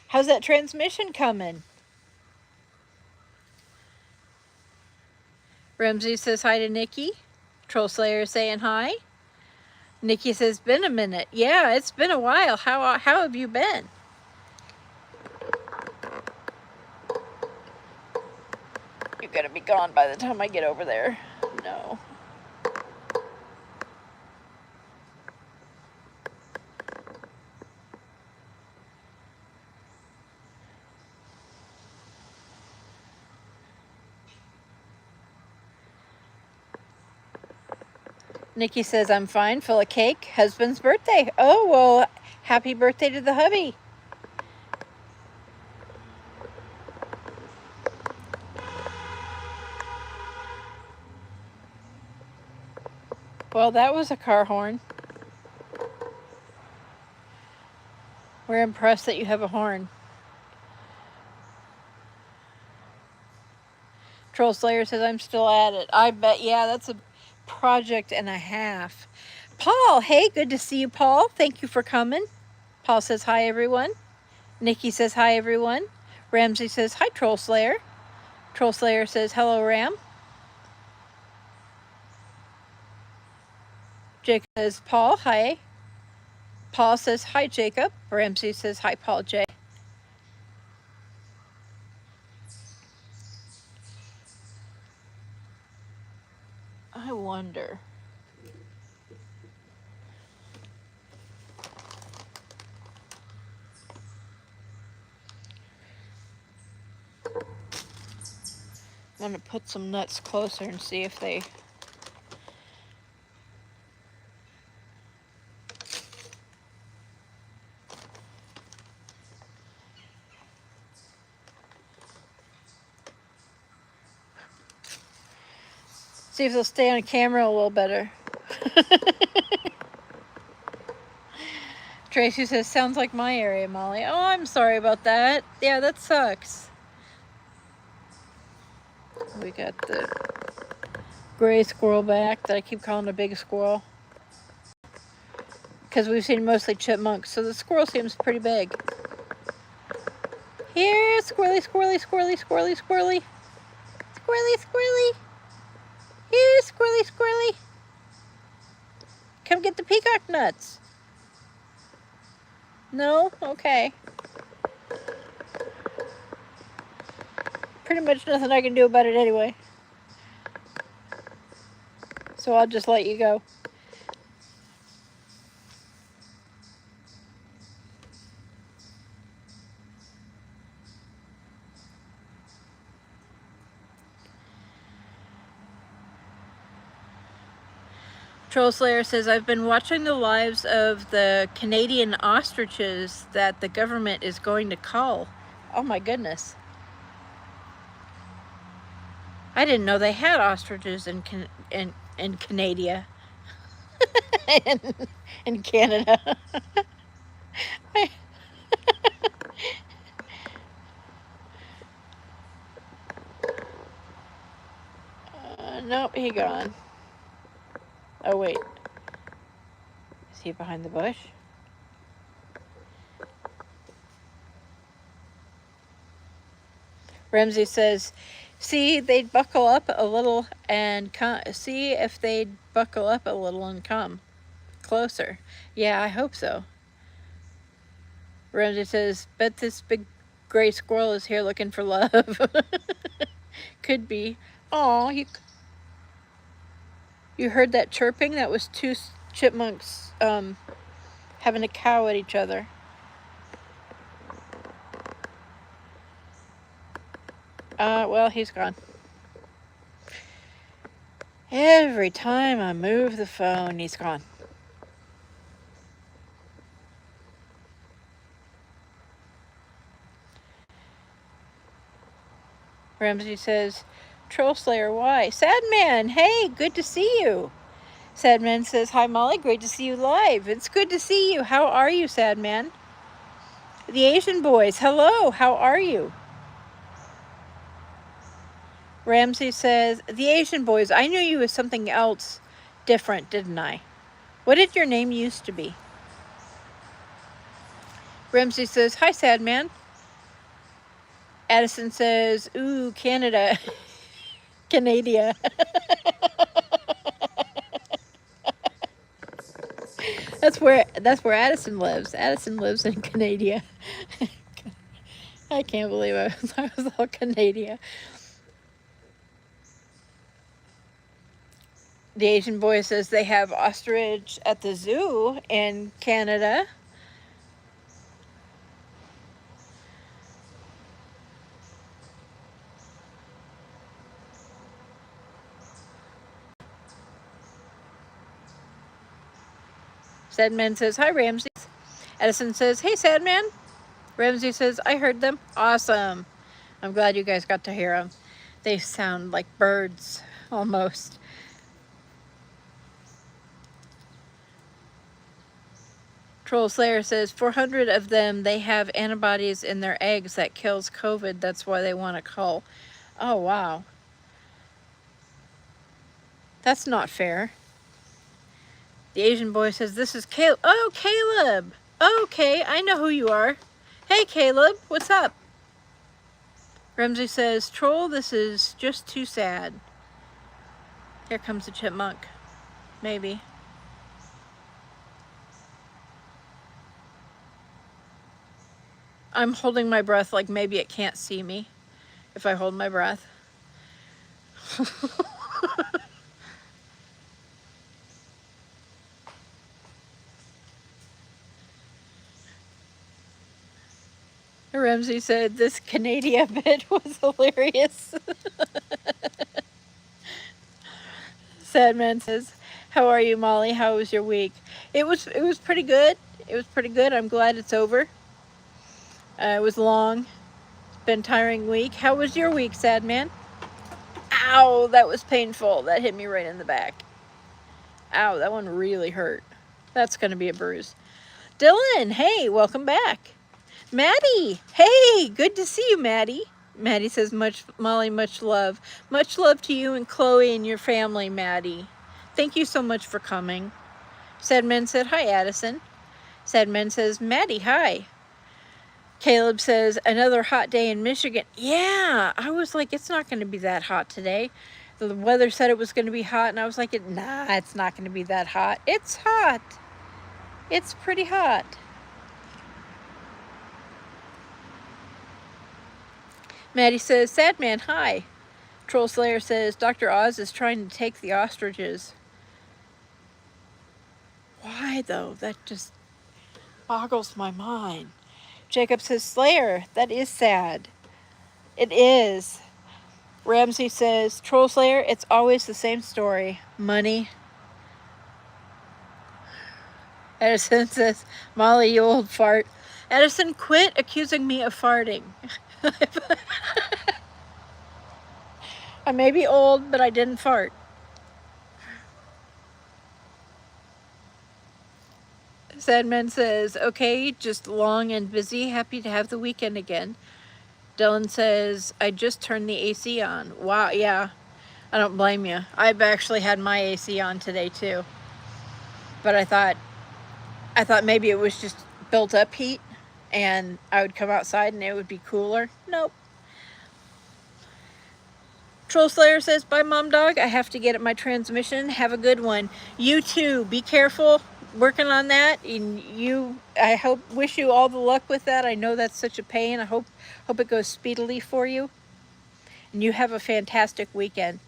How's that transmission coming? Ramsey says hi to Nikki. Troll Slayer saying hi. Nikki says, been a minute. Yeah, it's been a while. How have you been? You're gonna be gone by the time I get over there. No. Nikki says, I'm fine, full of cake. Husband's birthday. Oh, well, happy birthday to the hubby. Well, that was a car horn. We're impressed that you have a horn. Troll Slayer says, I'm still at it. I bet, yeah, that's a project and a half. Paul, hey, good to see you, Paul. Thank you for coming. Paul says, hi, everyone. Nikki says, hi, everyone. Ramsey says, hi, Troll Slayer. Troll Slayer says, hello, Ram. Jacob says, Paul, hi. Paul says, hi, Jacob. Ramsey says, hi, Paul J. I wonder. I'm going to put some nuts closer and see if they... See if they'll stay on camera a little better. Tracy says, sounds like my area, Molly. Oh, I'm sorry about that. Yeah, that sucks. We got the gray squirrel back that I keep calling a big squirrel. Because we've seen mostly chipmunks, so the squirrel seems pretty big. Here, squirrely, squirrely, squirrely, squirrely, squirrely. Squirrely, squirrely. Here, squirrely, squirrely. Come get the peacock nuts. No? Okay. Pretty much nothing I can do about it anyway. So I'll just let you go. Troll Slayer says, I've been watching the lives of the Canadian ostriches that the government is going to cull. Oh my goodness. I didn't know they had ostriches in Canada. in Canada. Nope, he gone. Oh wait. Is he behind the bush? Ramsey says, see, they'd buckle up a little and come. See if they'd buckle up a little and come closer. Yeah, I hope so. Ramsey says, bet this big gray squirrel is here looking for love. Could be. Oh, you heard that chirping? That was two chipmunks having a cow at each other. Well, he's gone. Every time I move the phone, he's gone. Ramsey says, Troll Slayer, why? Sad Man, hey, good to see you. Sad Man says, hi, Molly, great to see you live. It's good to see you. How are you, Sad Man? The Asian boys, hello, how are you? Ramsey says, the Asian boys, I knew you as something else different, didn't I? What did your name used to be? Ramsey says, hi, Sad Man. Addison says, ooh, Canada. Canada. That's where Addison lives. Addison lives in Canada. I can't believe I was all Canada. The Asian boy says they have ostrich at the zoo in Canada. Sadman says, hi, Ramsey. Edison says, hey, Sadman. Ramsey says, I heard them. Awesome. I'm glad you guys got to hear them. They sound like birds, almost. Troll Slayer says, 400 of them, they have antibodies in their eggs that kills COVID. That's why they want to cull. Oh, wow. That's not fair. The Asian boy says, this is Caleb. Oh, Caleb. Okay, I know who you are. Hey, Caleb, what's up? Ramsey says, Troll, this is just too sad. Here comes the chipmunk. Maybe. I'm holding my breath like maybe it can't see me if I hold my breath. Ramsey said this Canada bit was hilarious. Sadman says, how are you, Molly? How was your week? It was pretty good. It was pretty good. I'm glad it's over. It was long. It's been a tiring week. How was your week, Sadman? Ow, that was painful. That hit me right in the back. Ow, that one really hurt. That's going to be a bruise. Dylan, hey, welcome back. Maddie, hey, good to see you, Maddie. Maddie says, Molly, much love. Much love to you and Chloe and your family, Maddie. Thank you so much for coming. Sadman said, hi, Addison. Sadman says, Maddie, hi. Caleb says, another hot day in Michigan. Yeah, I was like, it's not going to be that hot today. The weather said it was going to be hot, and I was like, nah, it's not going to be that hot. It's hot. It's pretty hot. Maddie says, Sadman, hi. Troll Slayer says, Dr. Oz is trying to take the ostriches. Why, though? That just boggles my mind. Jacob says, Slayer, that is sad. It is. Ramsey says, Troll Slayer, it's always the same story. Money. Edison says, Molly, you old fart. Edison, quit accusing me of farting. I may be old, but I didn't fart. Sadman says, okay, just long and busy. Happy to have the weekend again. Dylan says, I just turned the AC on. Wow, yeah. I don't blame you. I've actually had my AC on today too. But I thought maybe it was just built up heat and I would come outside and it would be cooler. Nope. Troll Slayer says, bye Mom Dog. I have to get at my transmission. Have a good one. You too. Be careful. Working on that. And I wish you all the luck with that. I know that's such a pain. I hope it goes speedily for you. And you have a fantastic weekend.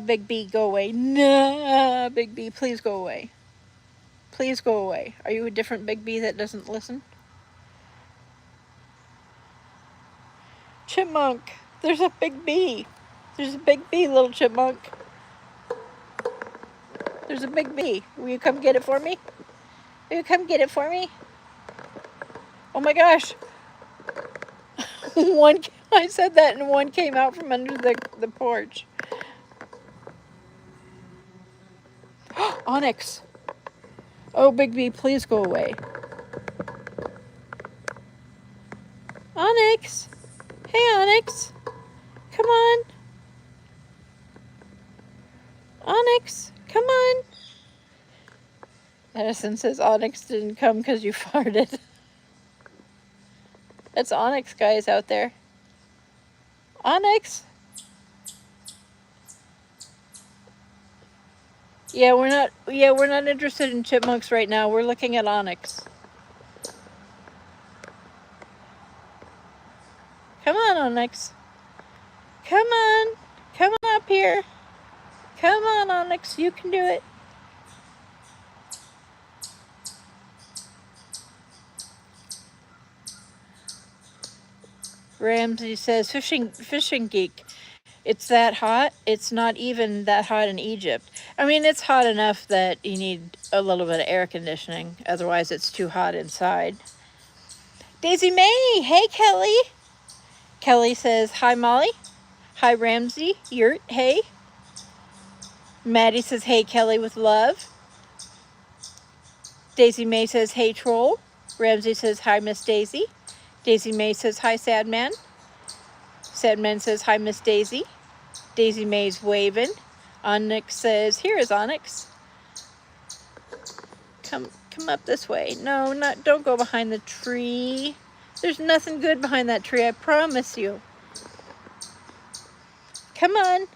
Big B, go away. Nah, Big B, please go away. Please go away. Are you a different Big B that doesn't listen? Chipmunk. There's a Big B. There's a Big B, little chipmunk. There's a Big B. Will you come get it for me? Will you come get it for me? Oh my gosh. I said that and one came out from under the porch. Onyx. Oh, Big B, please go away. Onyx. Hey, Onyx. Come on. Onyx, come on. Edison says Onyx didn't come because you farted. That's Onyx guys out there. Onyx. Yeah, we're not interested in chipmunks right now. We're looking at Onyx. Come on, Onyx. Come on. Come on up here. Come on, Onyx. You can do it. Ramsey says, fishing geek. It's that hot. It's not even that hot in Egypt. I mean, it's hot enough that you need a little bit of air conditioning. Otherwise, it's too hot inside. Daisy May. Hey, Kelly. Kelly says, hi, Molly. Hi, Ramsey. Yurt. Hey. Maddie says, hey, Kelly, with love. Daisy May says, hey, troll. Ramsey says, hi, Miss Daisy. Daisy May says, hi, sad man. Sad man says, hi, Miss Daisy. Daisy May's waving. Onyx says, here is Onyx. Come up this way. No, don't go behind the tree. There's nothing good behind that tree, I promise you. Come on.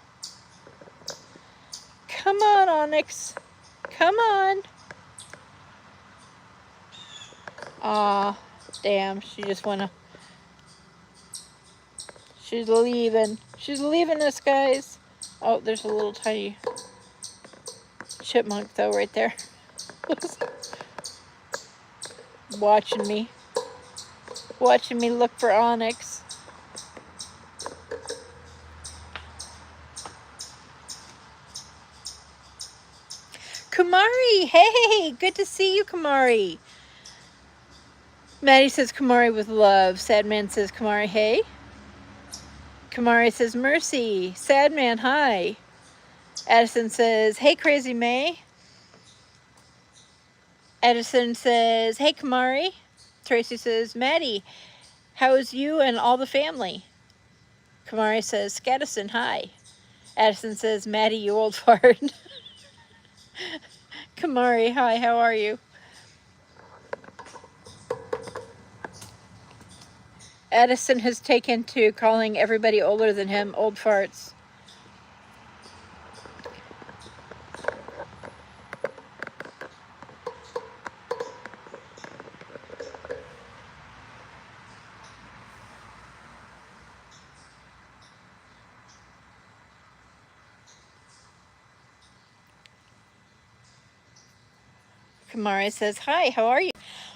Come on, Onyx. Come on. Aw, damn, she just wanna... She's leaving. She's leaving us, guys. Oh, there's a little tiny chipmunk, though, right there. Watching me look for Onyx. Kumari, hey, good to see you, Kumari. Maddie says Kumari with love. Sad man says Kumari, hey. Kumari says mercy. Sad man, hi. Addison says, hey, Crazy May. Edison says, hey, Kumari. Tracy says, Maddie, how's you and all the family? Kumari says, Scadison, hi. Addison says, Maddie, you old fart. Kumari, hi, how are you? Addison has taken to calling everybody older than him old farts. Kamari says, hi, how are you?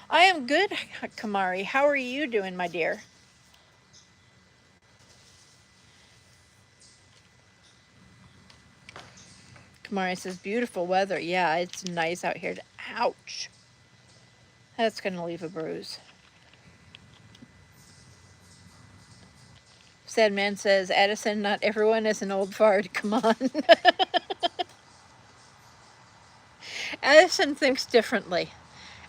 I am good, Kamari. How are you doing, my dear? Mari says, beautiful weather. Yeah, it's nice out here. Ouch. That's going to leave a bruise. Sad Man says, Addison, not everyone is an old fart. Come on. Addison thinks differently.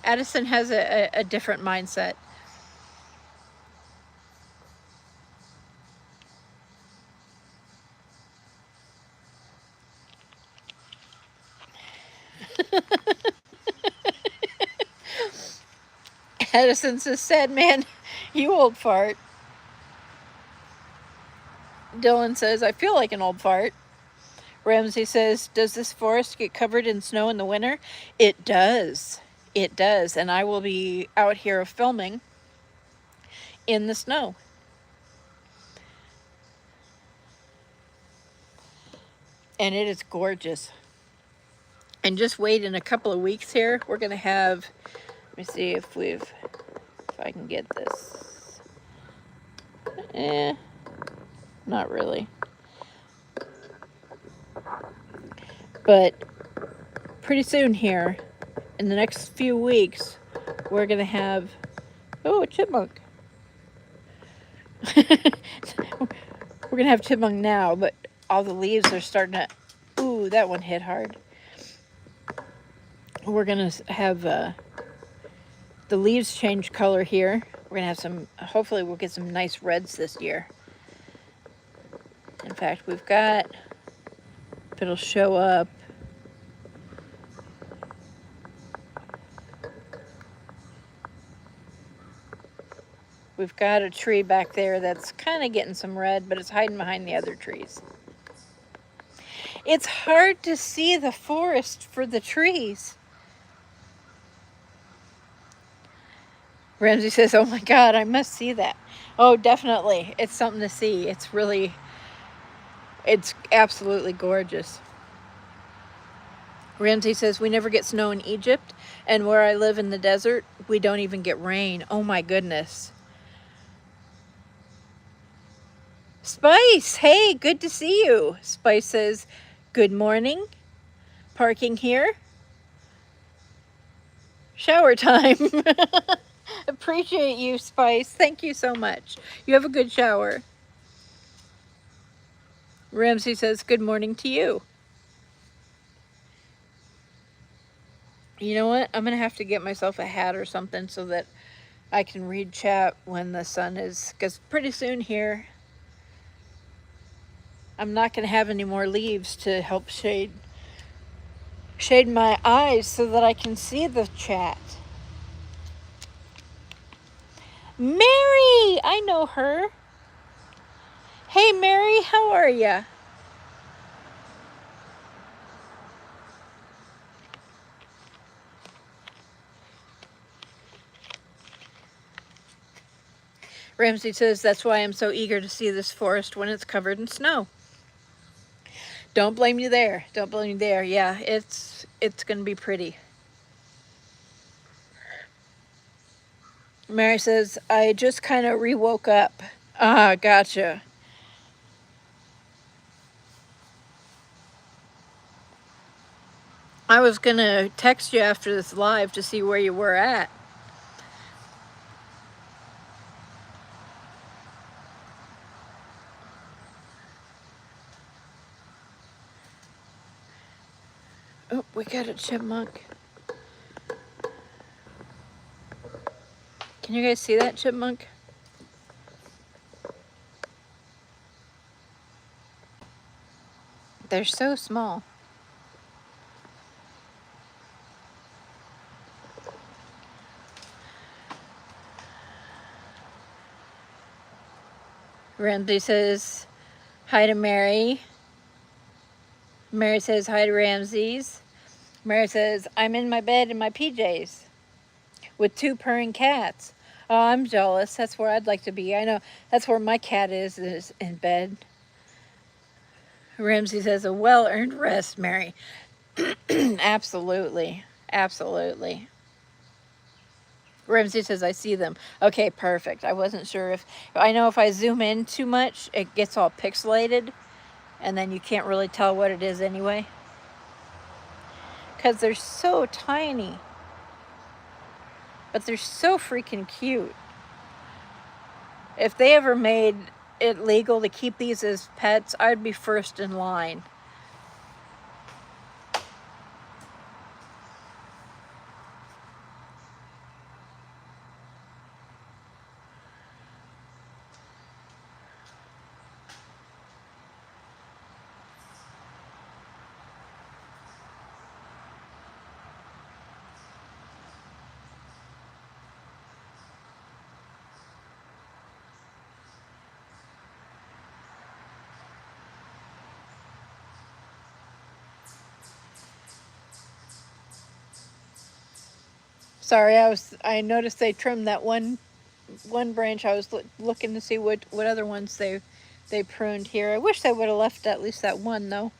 Addison has a different mindset. Addison says, sad man, you old fart. Dylan says, I feel like an old fart. Ramsey says, does this forest get covered in snow in the winter? It does. It does. And I will be out here filming in the snow. And it is gorgeous. And just wait, in a couple of weeks here, we're going to have, let me see if I can get this. Not really. But pretty soon here, in the next few weeks, we're going to have, oh, a chipmunk. We're going to have chipmunk now, but all the leaves are starting to, ooh, that one hit hard. We're going to have the leaves change color here. We're going to have some, hopefully we'll get some nice reds this year. In fact, we've got, if it'll show up, we've got a tree back there that's kind of getting some red, but it's hiding behind the other trees. It's hard to see the forest for the trees. Ramsey says, oh my God, I must see that. Oh, definitely. It's something to see. It's really, it's absolutely gorgeous. Ramsey says, we never get snow in Egypt, and where I live in the desert, we don't even get rain. Oh my goodness. Spice, hey, good to see you. Spice says, good morning. Parking here. Shower time. Appreciate you, Spice. Thank you so much. You have a good shower. Ramsey says, good morning to you. You know what? I'm going to have to get myself a hat or something so that I can read chat when the sun is, because pretty soon here, I'm not going to have any more leaves to help shade my eyes so that I can see the chat. Mary, I know her. Hey Mary, how are ya? Ramsey says, that's why I'm so eager to see this forest when it's covered in snow. Don't blame you there. Don't blame you there. Yeah, it's going to be pretty. Mary says, I just kind of re-woke up. Ah, gotcha. I was going to text you after this live to see where you were at. Oh, we got a chipmunk. Can you guys see that chipmunk? They're so small. Ramsey says hi to Mary. Mary says hi to Ramsey's. Mary says, I'm in my bed in my PJs with 2 purring cats. Oh, I'm jealous. That's where I'd like to be. I know that's where my cat is in bed. Ramsey says, a well-earned rest, Mary. Absolutely. Absolutely. Ramsey says, I see them. Okay, perfect. I wasn't sure if, I know if I zoom in too much, it gets all pixelated, and then you can't really tell what it is anyway. because they're so tiny. But they're so freaking cute. If they ever made it legal to keep these as pets, I'd be first in line. Sorry, I noticed they trimmed that one branch. I was looking to see what other ones they pruned here. I wish they would have left at least that one though.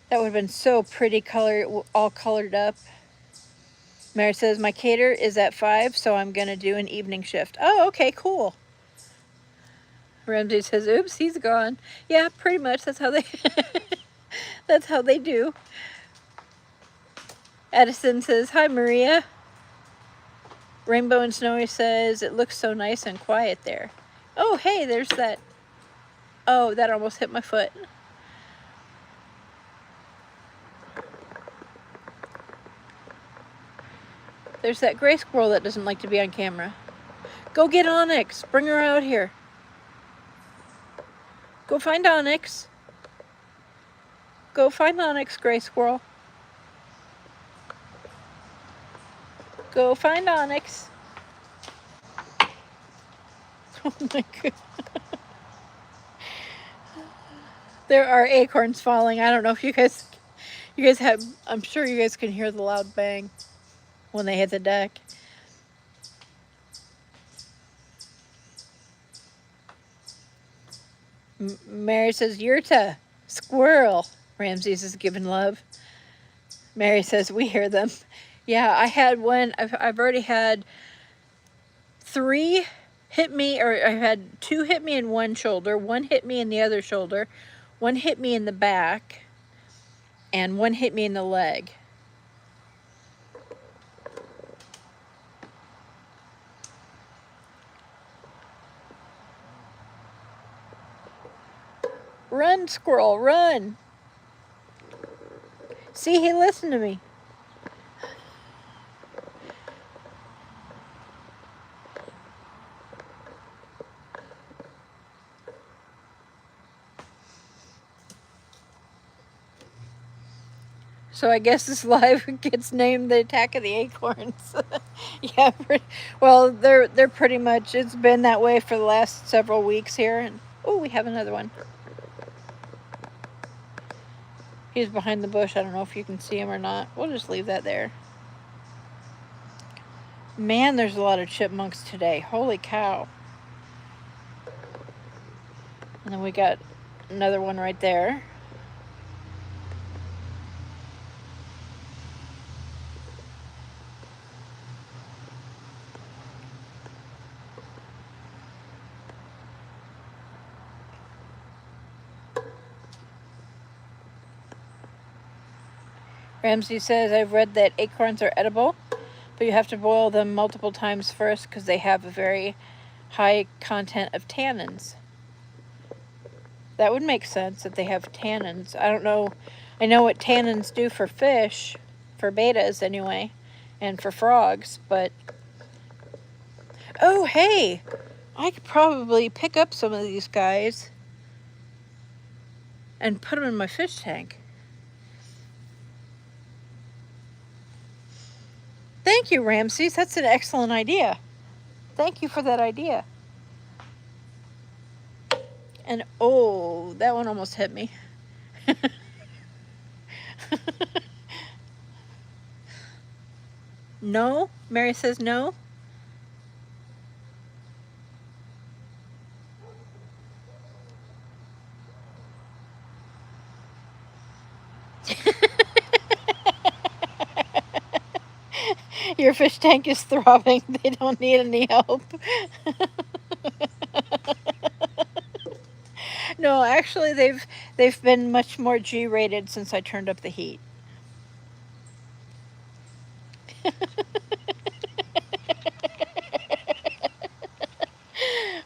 That would have been so pretty, all colored up. Mary says my cater is at 5, so I'm gonna do an evening shift. Oh, okay, cool. Ramsey says, "Oops, he's gone." Yeah, pretty much. That's how they. That's how they do. Edison says, "Hi, Maria." Rainbow and Snowy says, "It looks so nice and quiet there." Oh, hey, there's that. Oh, that almost hit my foot. There's that gray squirrel that doesn't like to be on camera. Go get Onyx. Bring her out here. Go find Onyx. Go find Onyx, gray squirrel. Go find Onyx. Oh my god. There are acorns falling. I don't know if you guys have, I'm sure you guys can hear the loud bang when they hit the deck. Mary says, "Yurta, squirrel." Ramses is giving love. Mary says, "We hear them." Yeah, I had one. I've already had 3 hit me, or I had 2 hit me in one shoulder, 1 hit me in the other shoulder, 1 hit me in the back, and 1 hit me in the leg. Run, squirrel, run. See, he listened to me. So I guess this live gets named the Attack of the Acorns. Yeah, well, they're pretty much, it's been that way for the last several weeks here. And oh, we have another one. He's behind the bush. I don't know if you can see him or not. We'll just leave that there. Man, there's a lot of chipmunks today. Holy cow. And then we got another one right there. Ramsey says, "I've read that acorns are edible, but you have to boil them multiple times first because they have a very high content of tannins." That would make sense that they have tannins. I don't know. I know what tannins do for fish, for betas anyway, and for frogs, but... Oh, hey! I could probably pick up some of these guys and put them in my fish tank. Thank you, Ramses. That's an excellent idea. Thank you for that idea. And oh, that one almost hit me. No? Mary says no? Your fish tank is throbbing. They don't need any help. No, actually they've been much more G-rated since I turned up the heat.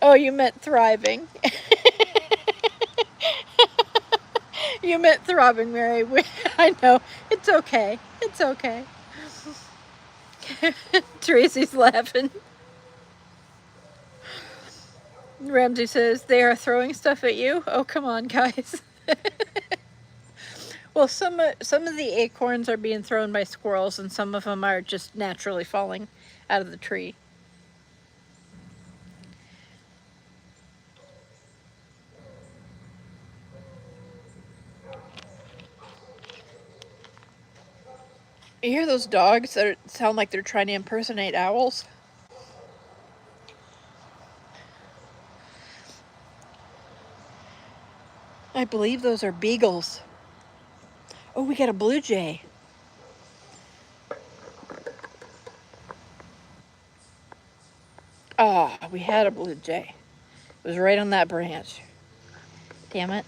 Oh, you meant thriving. You meant throbbing, Mary. I know. It's okay. It's okay. Tracy's laughing. Ramsey says, they are throwing stuff at you? Oh, come on, guys. Well, some of the acorns are being thrown by squirrels, and some of them are just naturally falling out of the tree. You hear those dogs that sound like they're trying to impersonate owls? I believe those are beagles. Oh, we got a blue jay. Ah, oh, we had a blue jay. It was right on that branch. Damn it.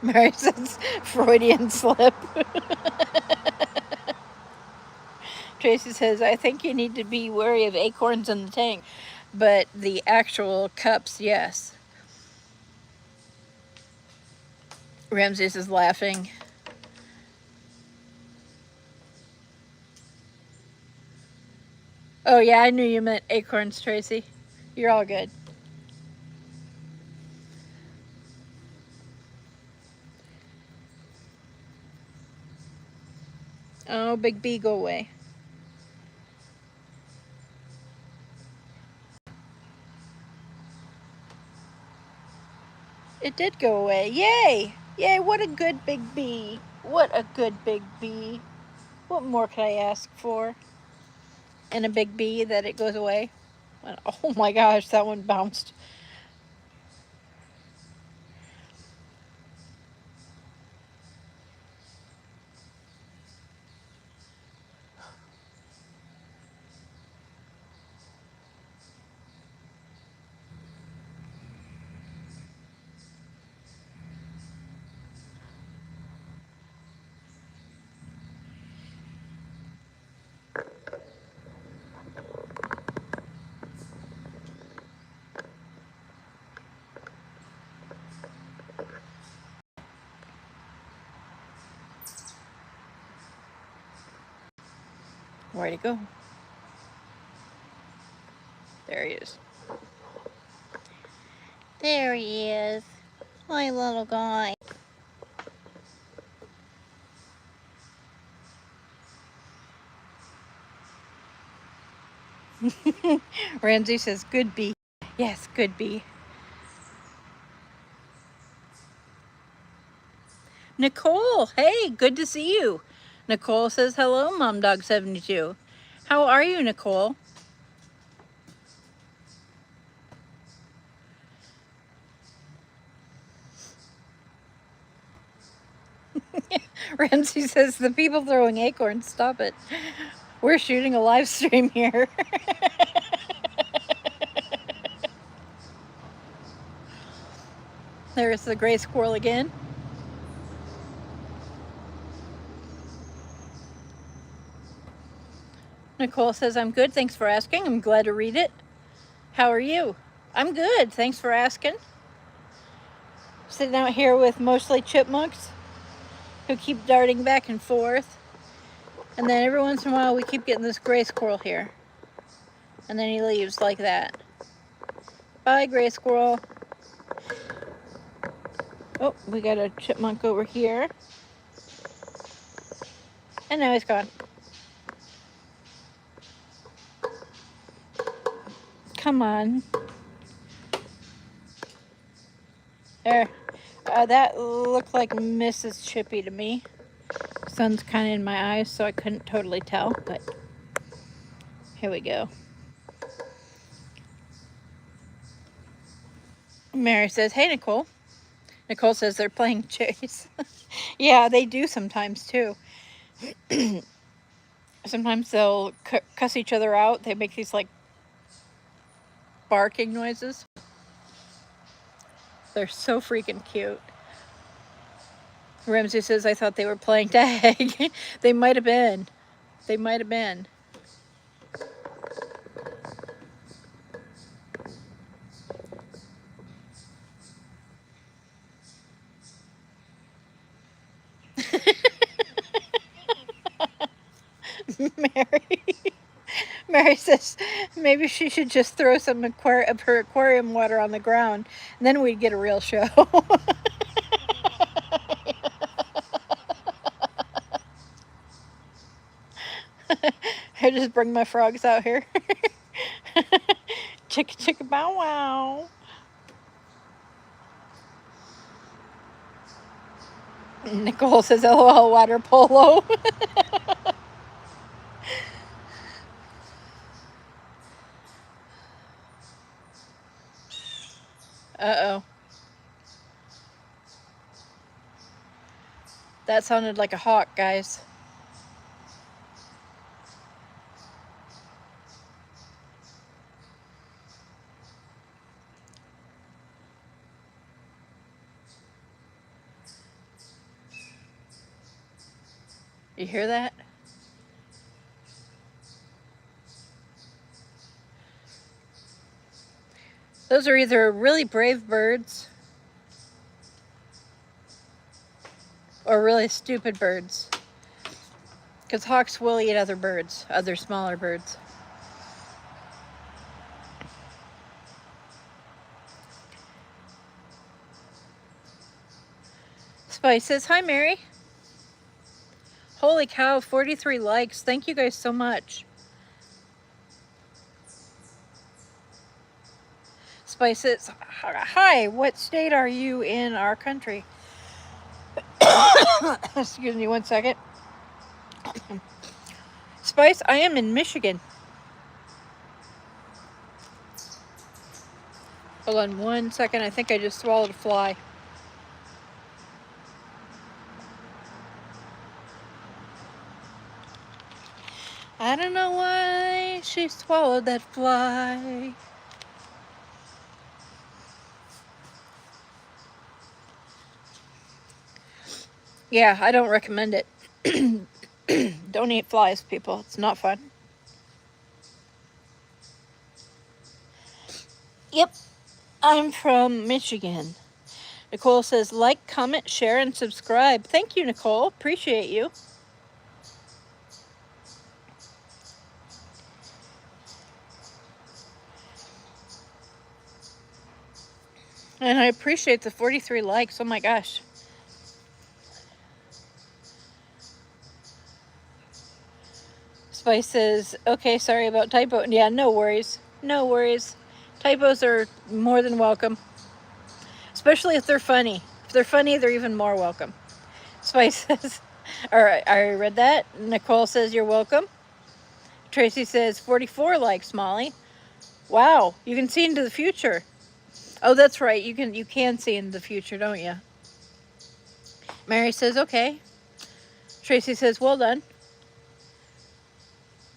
Mary says, Freudian slip. Tracy says, I think you need to be wary of acorns in the tank, but the actual cups, yes. Ramses is laughing. Oh yeah, I knew you meant acorns, Tracy. You're all good. Oh, Big B, go away. It did go away. Yay! Yay, what a good Big B. What a good Big B. What more could I ask for? And a Big B that it goes away? Oh my gosh, that one bounced. Where'd he go? There he is. There he is. My little guy. Ramsey says, good bee. Yes, good bee. Nicole, hey, good to see you. Nicole says, hello, momdog72. How are you, Nicole? Ramsey says, the people throwing acorns, stop it. We're shooting a live stream here. There's the gray squirrel again. Nicole says, I'm good, thanks for asking. I'm glad to read it. How are you? I'm good, thanks for asking. Sitting out here with mostly chipmunks who keep darting back and forth. And then every once in a while we keep getting this gray squirrel here. And then he leaves like that. Bye, gray squirrel. Oh, we got a chipmunk over here. And now he's gone. Come on. There. That looked like Mrs. Chippy to me. Sun's kind of in my eyes, so I couldn't totally tell, but here we go. Mary says, hey, Nicole. Nicole says they're playing chase. Yeah, they do sometimes, too. Sometimes they'll cuss each other out. They make these like barking noises. They're so freaking cute. Ramsey says, I thought they were playing tag. They might have been. They might have been. Mary. Mary says maybe she should just throw some of her aquarium water on the ground, and then we'd get a real show. I just bring my frogs out here. Chicka chicka bow wow. Nicole says, LOL, water polo. Uh-oh. That sounded like a hawk, guys. You hear that? Those are either really brave birds or really stupid birds. Because hawks will eat other birds, other smaller birds. Spice says, hi, Mary. Holy cow, 43 likes. Thank you guys so much. Spice says, hi, what state are you in our country? Excuse me 1 second. Spice, I am in Michigan. Hold on 1 second. I think I just swallowed a fly. I don't know why she swallowed that fly. Yeah, I don't recommend it. Don't eat flies, people. It's not fun. Yep, I'm from Michigan. Nicole says, like, comment, share, and subscribe. Thank you, Nicole. Appreciate you. And I appreciate the 43 likes. Oh my gosh. Spice says, okay, sorry about typo. Yeah, no worries. No worries. Typos are more than welcome. Especially if they're funny. If they're funny, they're even more welcome. Spice says, all right, I already read that. Nicole says, you're welcome. Tracy says, 44 likes, Molly. Wow, you can see into the future. Oh, that's right. You can see into the future, don't you? Mary says, okay. Tracy says, well done.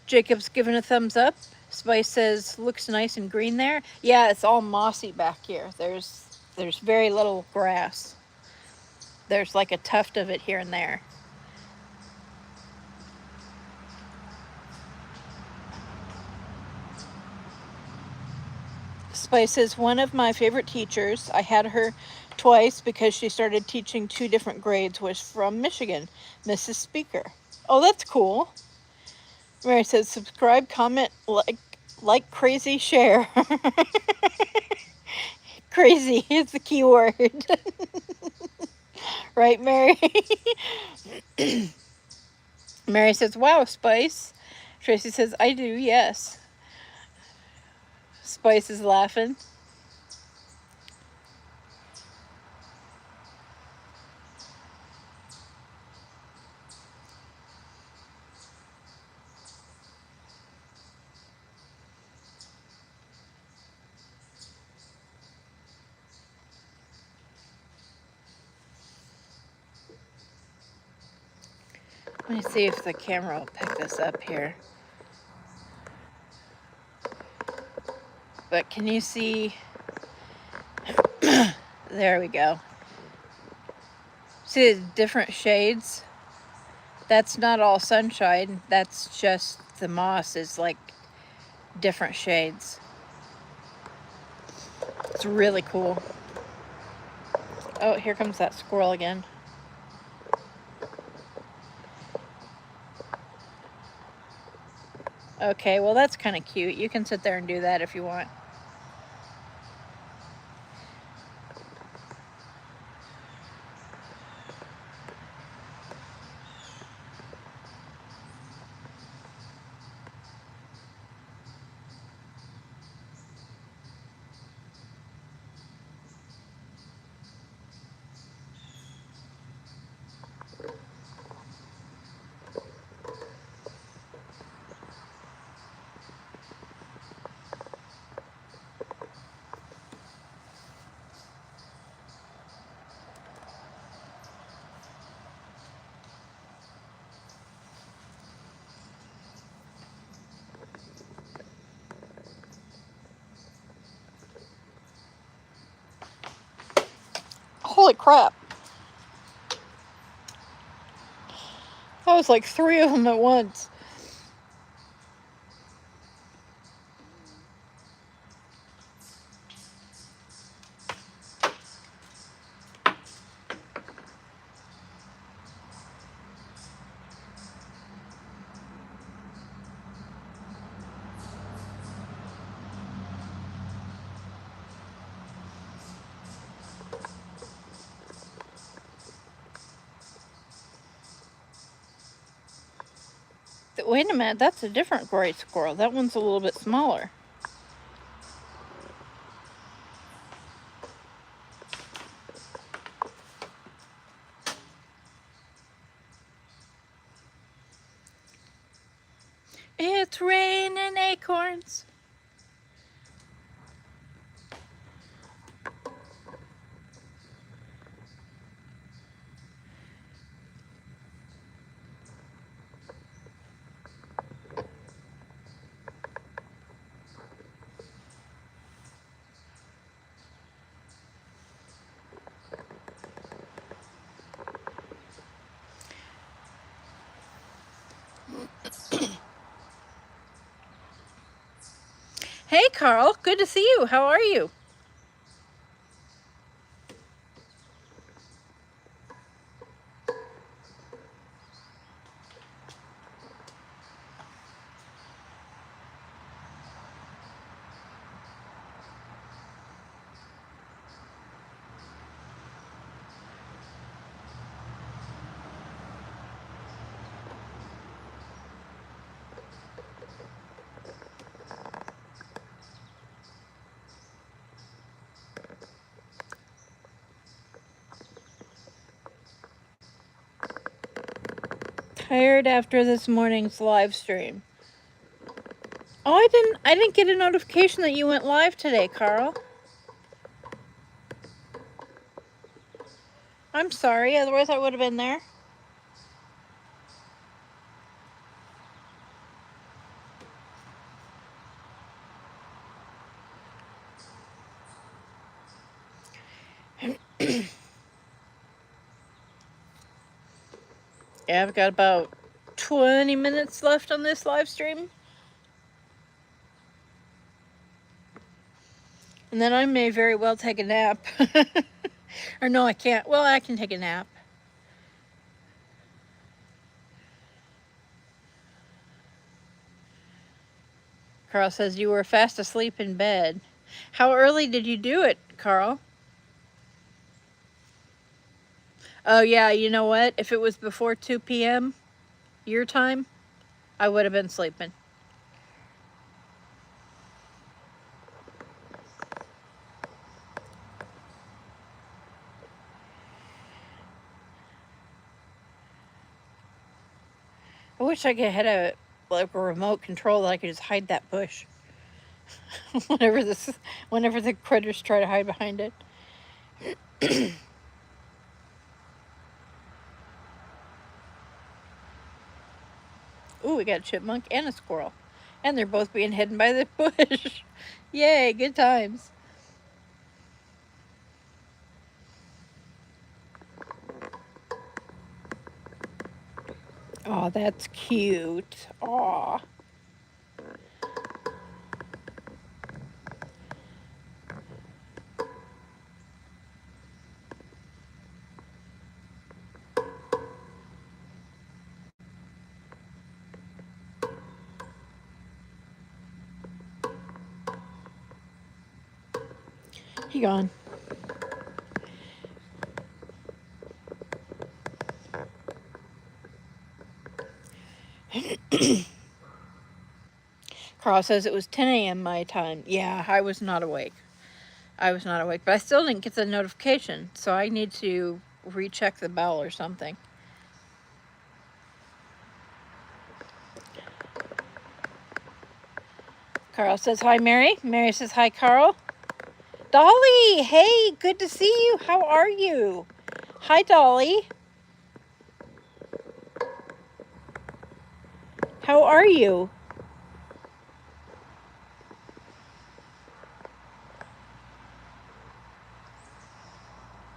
Jacob's giving a thumbs up. Spice says, looks nice and green there. Yeah, it's all mossy back here. There's very little grass. There's like a tuft of it here and there. Spice is one of my favorite teachers. I had her twice because she started teaching 2 different grades, was from Michigan, Mrs. Speaker. Oh, that's cool. Mary says, subscribe, comment, like crazy, share. Crazy is the key word. Right, Mary? Mary says, wow, Spice. Tracy says, I do, yes. Spice is laughing. Let me see if the camera will pick this up here. But can you see? There we go. See the different shades? That's not all sunshine. That's just the moss is like different shades. It's really cool. Oh, here comes that squirrel again. Okay, well that's kind of cute. You can sit there and do that if you want. Holy crap. That was like 3 of them at once. Wait a minute, that's a different gray squirrel. That one's a little bit smaller. It's raining acorns. Hey Carl, good to see you. How are you? Tired after this morning's live stream. Oh, I didn't get a notification that you went live today, Carl. I'm sorry, otherwise I would have been there. Yeah, I've got about 20 minutes left on this live stream. And then I may very well take a nap. Or no, I can't. Well, I can take a nap. Carl says you were fast asleep in bed. How early did you do it, Carl? Oh yeah, you know what? If it was before 2 p.m. your time, I would have been sleeping. I wish I could have a like a remote control that I could just hide that bush. whenever the critters try to hide behind it. Ooh, we got a chipmunk and a squirrel. And they're both being hidden by the bush. Yay, good times. Oh, that's cute. Aw. He gone. Carl says it was 10 a.m. my time. Yeah, I was not awake. I was not awake, but I still didn't get the notification, so I need to recheck the bell or something. Carl says hi, Mary. Mary says hi, Carl. Dolly, hey, good to see you. How are you? Hi, Dolly. How are you?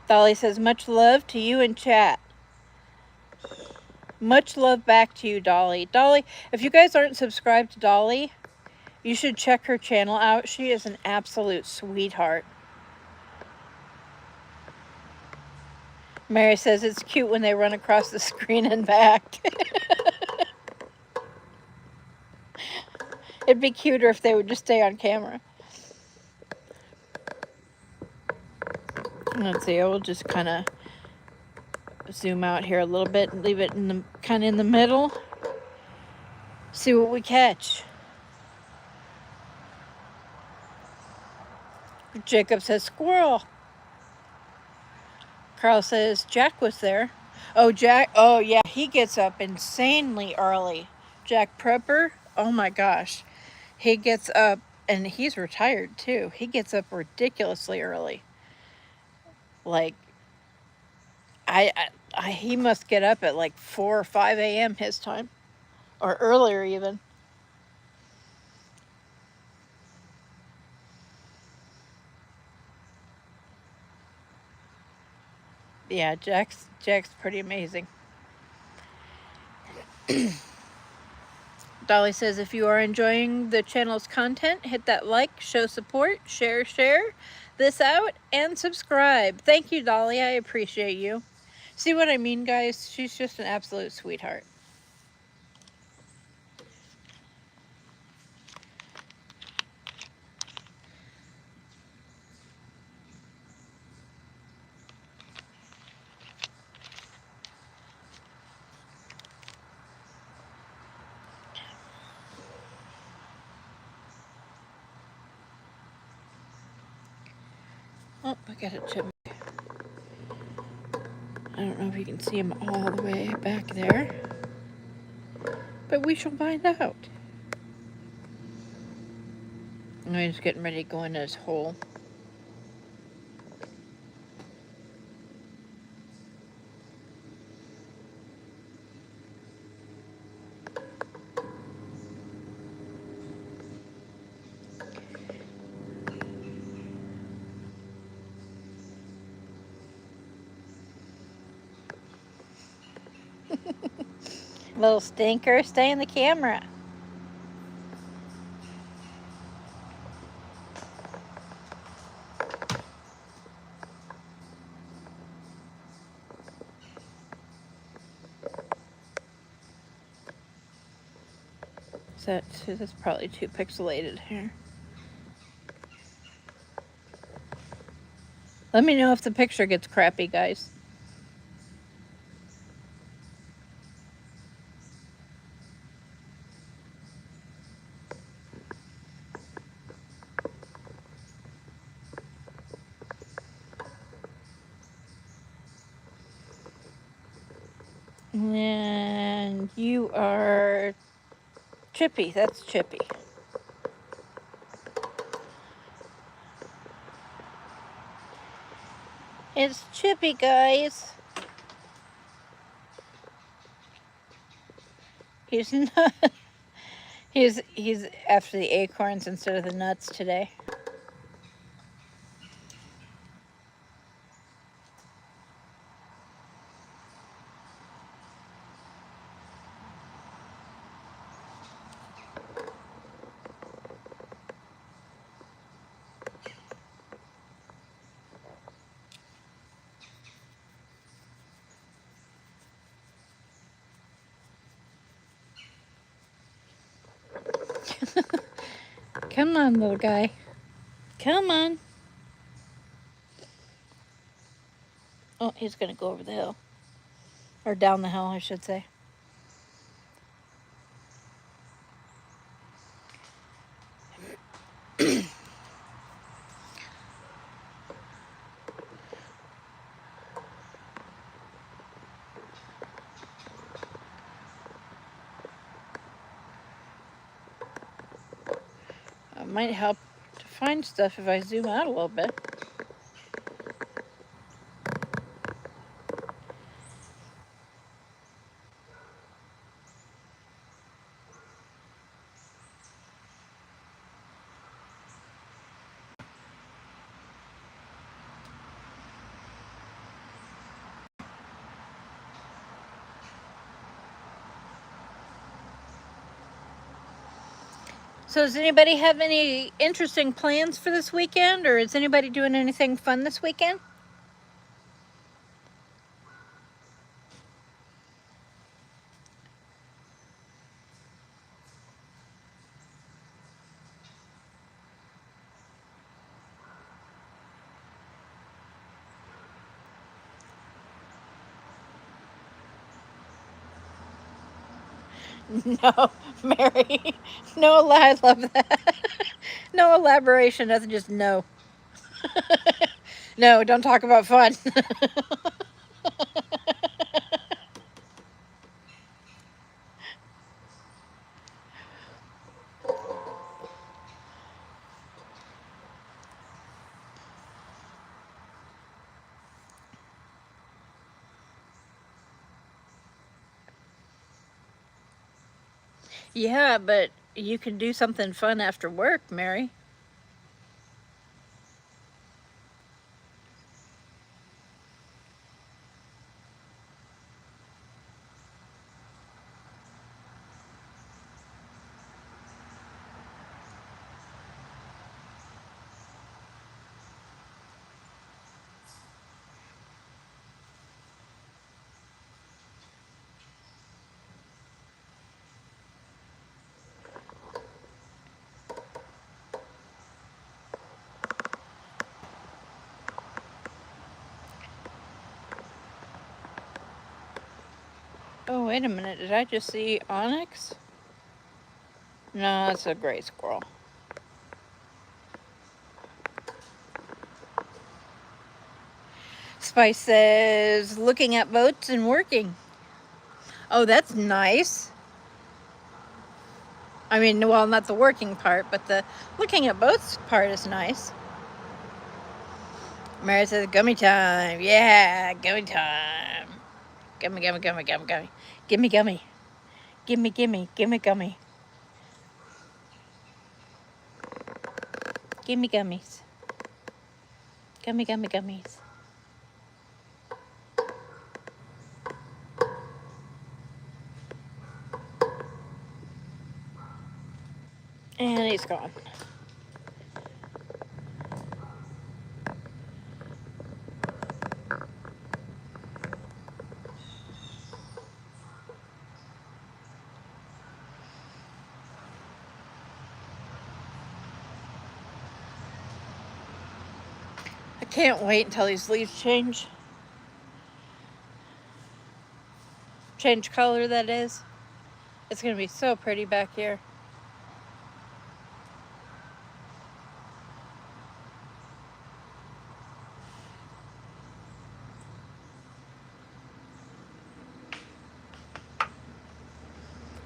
Dolly says much love to you in chat. Much love back to you, Dolly. Dolly, if you guys aren't subscribed to Dolly, you should check her channel out. She is an absolute sweetheart. Mary says it's cute when they run across the screen and back. It'd be cuter if they would just stay on camera. Let's see, I will just kind of zoom out here a little bit and leave it in the kind of in the middle. See what we catch. Jacob says squirrel. Carl says Jack was there. Oh, Jack. Oh, yeah. He gets up insanely early. Jack Prepper. Oh, my gosh. He gets up, and he's retired, too. He gets up ridiculously early. Like, he must get up at like 4 or 5 a.m. his time. Or earlier, even. Yeah, Jack's pretty amazing. Dolly says if you are enjoying the channel's content, hit that like, show support, share this out, and subscribe. Thank you, Dolly. I appreciate you. See what I mean, guys? She's just an absolute sweetheart. Oh, I got a chipmunk. I don't know if you can see him all the way back there, but we shall find out. He's getting ready to go in his hole. Little stinker, stay in the camera. That's probably too pixelated here. Let me know if the picture gets crappy, guys. And you are Chippy. That's Chippy. It's Chippy, guys. He's not. He's after the acorns instead of the nuts today. Come on, little guy. Come on. Oh, he's gonna go over the hill. Or down the hill, I should say. It might help to find stuff if I zoom out a little bit. So does anybody have any interesting plans for this weekend, or is anybody doing anything fun this weekend? No, Mary. No, I love that. No elaboration, nothing, just no. No, don't talk about fun. Yeah, but you can do something fun after work, Mary. Oh, wait a minute. Did I just see onyx? No, it's a gray squirrel. Spice says, looking at boats and working. Oh, that's nice. I mean, well, not the working part, but the looking at boats part is nice. Mary says, gummy time. Yeah, gummy time. Gummy, gummy, gummy, gummy, gummy. Gimme, gummy. Gimme, gimme, gimme, gummy. Gimme gummies. Gummy, gummy, gummies. And he's gone. I can't wait until these leaves change. Change color, that is. It's going to be so pretty back here.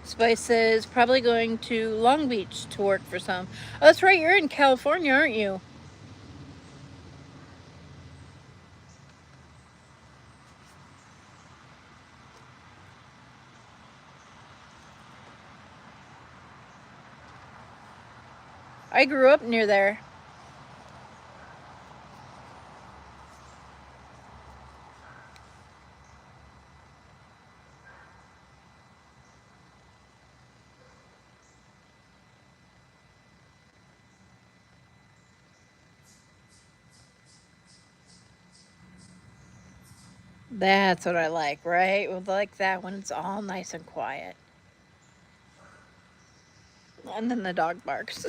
Spice says, probably going to Long Beach to work for some. Oh, that's right, you're in California, aren't you? I grew up near there. That's what I like, right? We like that when it's all nice and quiet. And then the dog barks.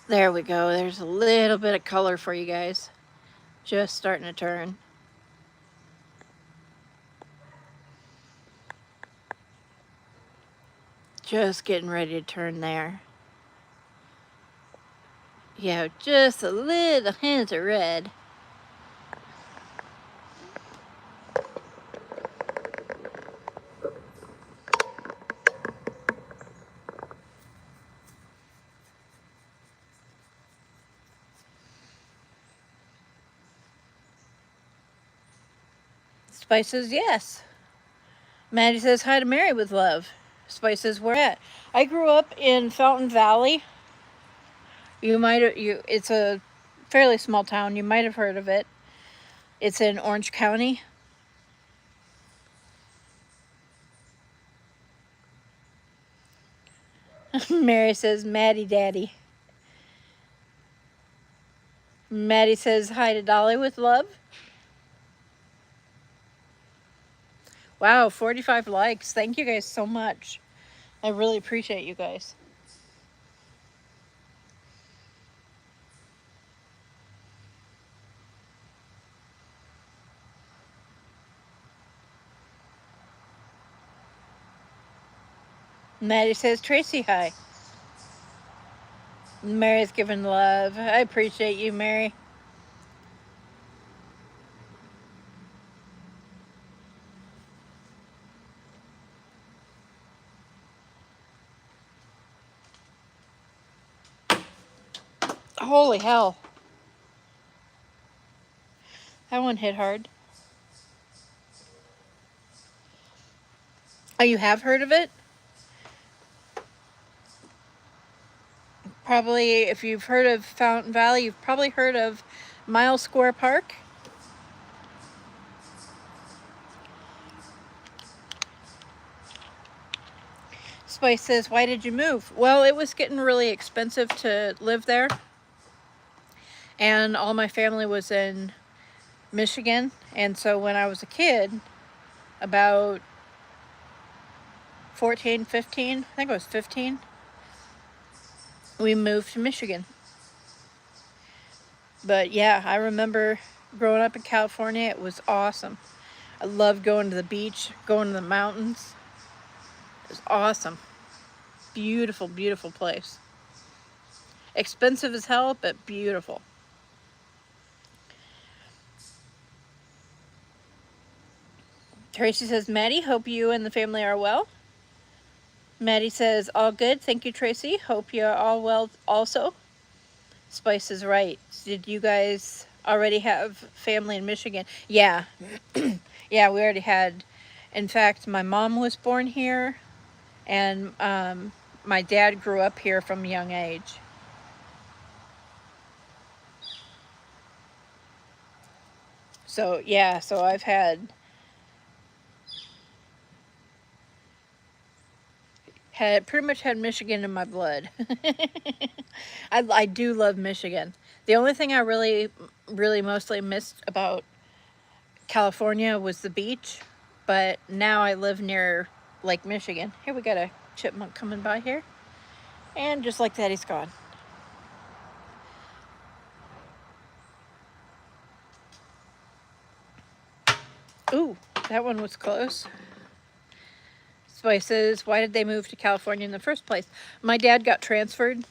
There we go. There's a little bit of color for you guys. Just starting to turn. Just getting ready to turn there. Yeah, just a little hint of red. Spice says yes. Maddie says hi to Mary with love. Spice says where at? I grew up in Fountain Valley. It's a fairly small town. You might have heard of it. It's in Orange County. Mary says Maddie Daddy. Maddie says hi to Dolly with love. Wow, 45 likes. Thank you guys so much. I really appreciate you guys. Maddie says Tracy hi. Mary's giving love. I appreciate you, Mary. Holy hell. That one hit hard. Oh, you have heard of it? Probably, if you've heard of Fountain Valley, you've probably heard of Miles Square Park. Spice says, why did you move? Well, it was getting really expensive to live there. And all my family was in Michigan. And so when I was a kid, about 14, 15, I think I was 15, we moved to Michigan. But yeah, I remember growing up in California. It was awesome. I loved going to the beach, going to the mountains. It was awesome. Beautiful, beautiful place. Expensive as hell, but beautiful. Tracy says, Maddie, hope you and the family are well. Maddie says, all good. Thank you, Tracy. Hope you're all well also. Spice is right. Did you guys already have family in Michigan? Yeah. Yeah, we already had. In fact, my mom was born here, and my dad grew up here from a young age. So, yeah, so I've had pretty much had Michigan in my blood. I do love Michigan. The only thing I really mostly missed about California was the beach, but now I live near Lake Michigan. Here we got a chipmunk coming by here, and just like that, he's gone. Ooh, that one was close. Spice says, why did they move to California in the first place? My dad got transferred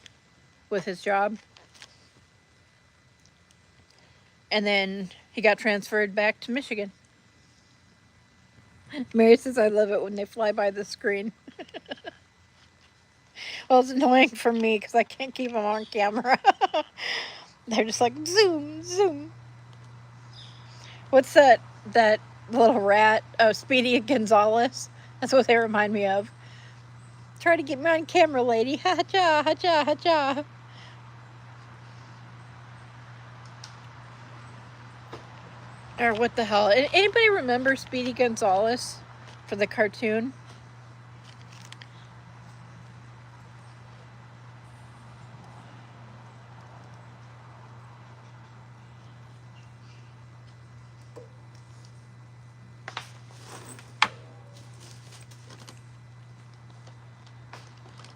with his job, and then he got transferred back to Michigan. Mary says, I love it when they fly by the screen. Well, it's annoying for me because I can't keep them on camera. They're just like zoom, zoom. What's that The little rat. Oh, Speedy and Gonzales. That's what they remind me of. Try to get me on camera, lady. Ha-cha, ha-cha, ha-cha. Or what the hell? Anybody remember Speedy Gonzales for the cartoon?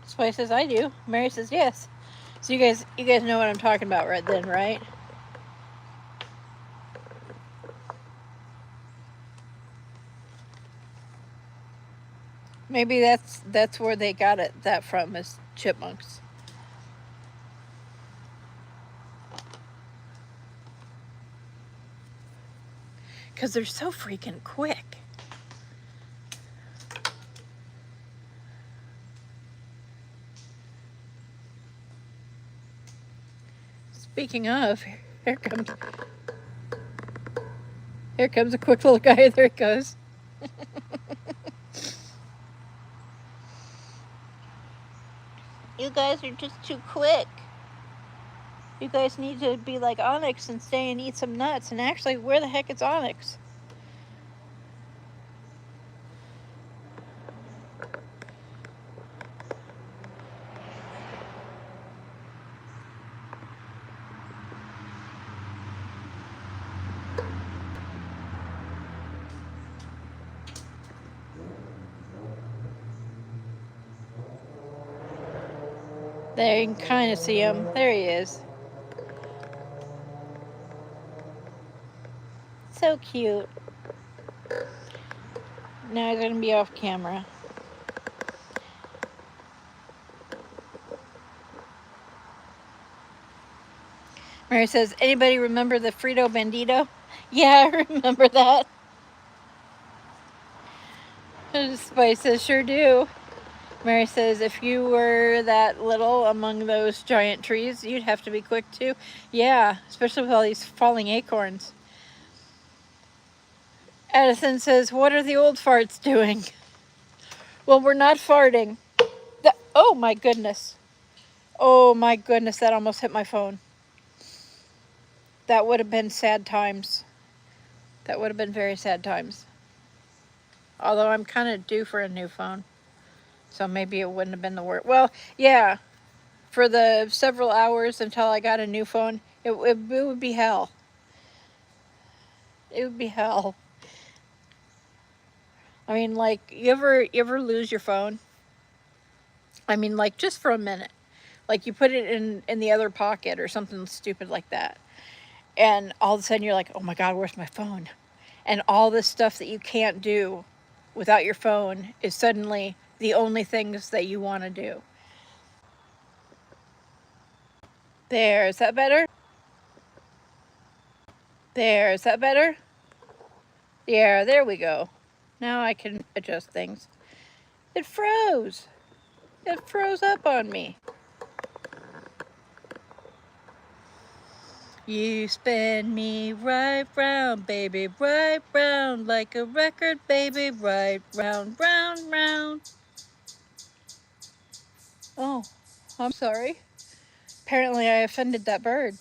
Spice says I do. Mary says yes. So you guys know what I'm talking about right then, right? Maybe that's where they got that from, is chipmunks. Because they're so freaking quick. Speaking of, here comes a quick little guy. There it goes. You guys are just too quick. You guys need to be like Onyx and stay and eat some nuts. And actually, where the heck is Onyx? There, you can kind of see him. There he is. So cute. Now he's going to be off camera. Mary says, anybody remember the Frito Bandito? Yeah, I remember that. Spice says, sure do. Mary says, if you were that little among those giant trees, you'd have to be quick too. Yeah, especially with all these falling acorns. Addison says, what are the old farts doing? Well, we're not farting. Oh my goodness. Oh my goodness, that almost hit my phone. That would have been sad times. That would have been very sad times. Although I'm kind of due for a new phone. So maybe it wouldn't have been the worst. Well, yeah. For the several hours until I got a new phone, it would be hell. It would be hell. I mean, like, you ever lose your phone? I mean, like, just for a minute. Like, you put it in the other pocket or something stupid like that. And all of a sudden you're like, oh my God, where's my phone? And all this stuff that you can't do without your phone is suddenly the only things that you want to do. There, is that better? There, is that better? Yeah, there we go. Now I can adjust things. It froze. It froze up on me. You spin me right round, baby, right round, like a record, baby, right round, round, round. Oh, I'm sorry. Apparently I offended that bird.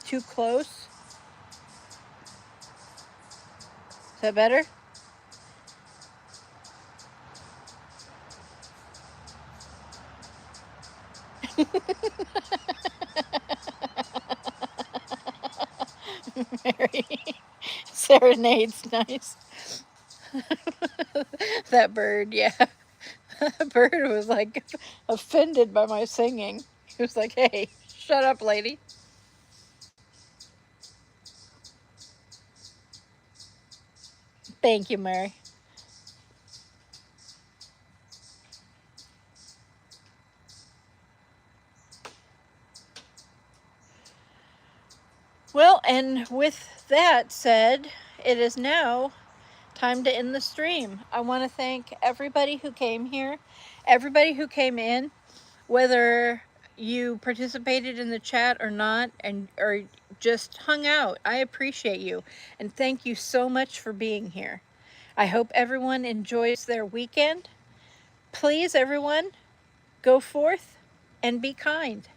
Too close? Is that better? Mary. Serenade's nice. That bird, yeah. That bird was like offended by my singing. He was like, hey, shut up, lady. Thank you, Mary. Well, and with that said, it is now time to end the stream. I want to thank everybody who came here, everybody who came in, whether you participated in the chat or not, or just hung out. I appreciate you, and thank you so much for being here. I hope everyone enjoys their weekend. Please, everyone, go forth and be kind.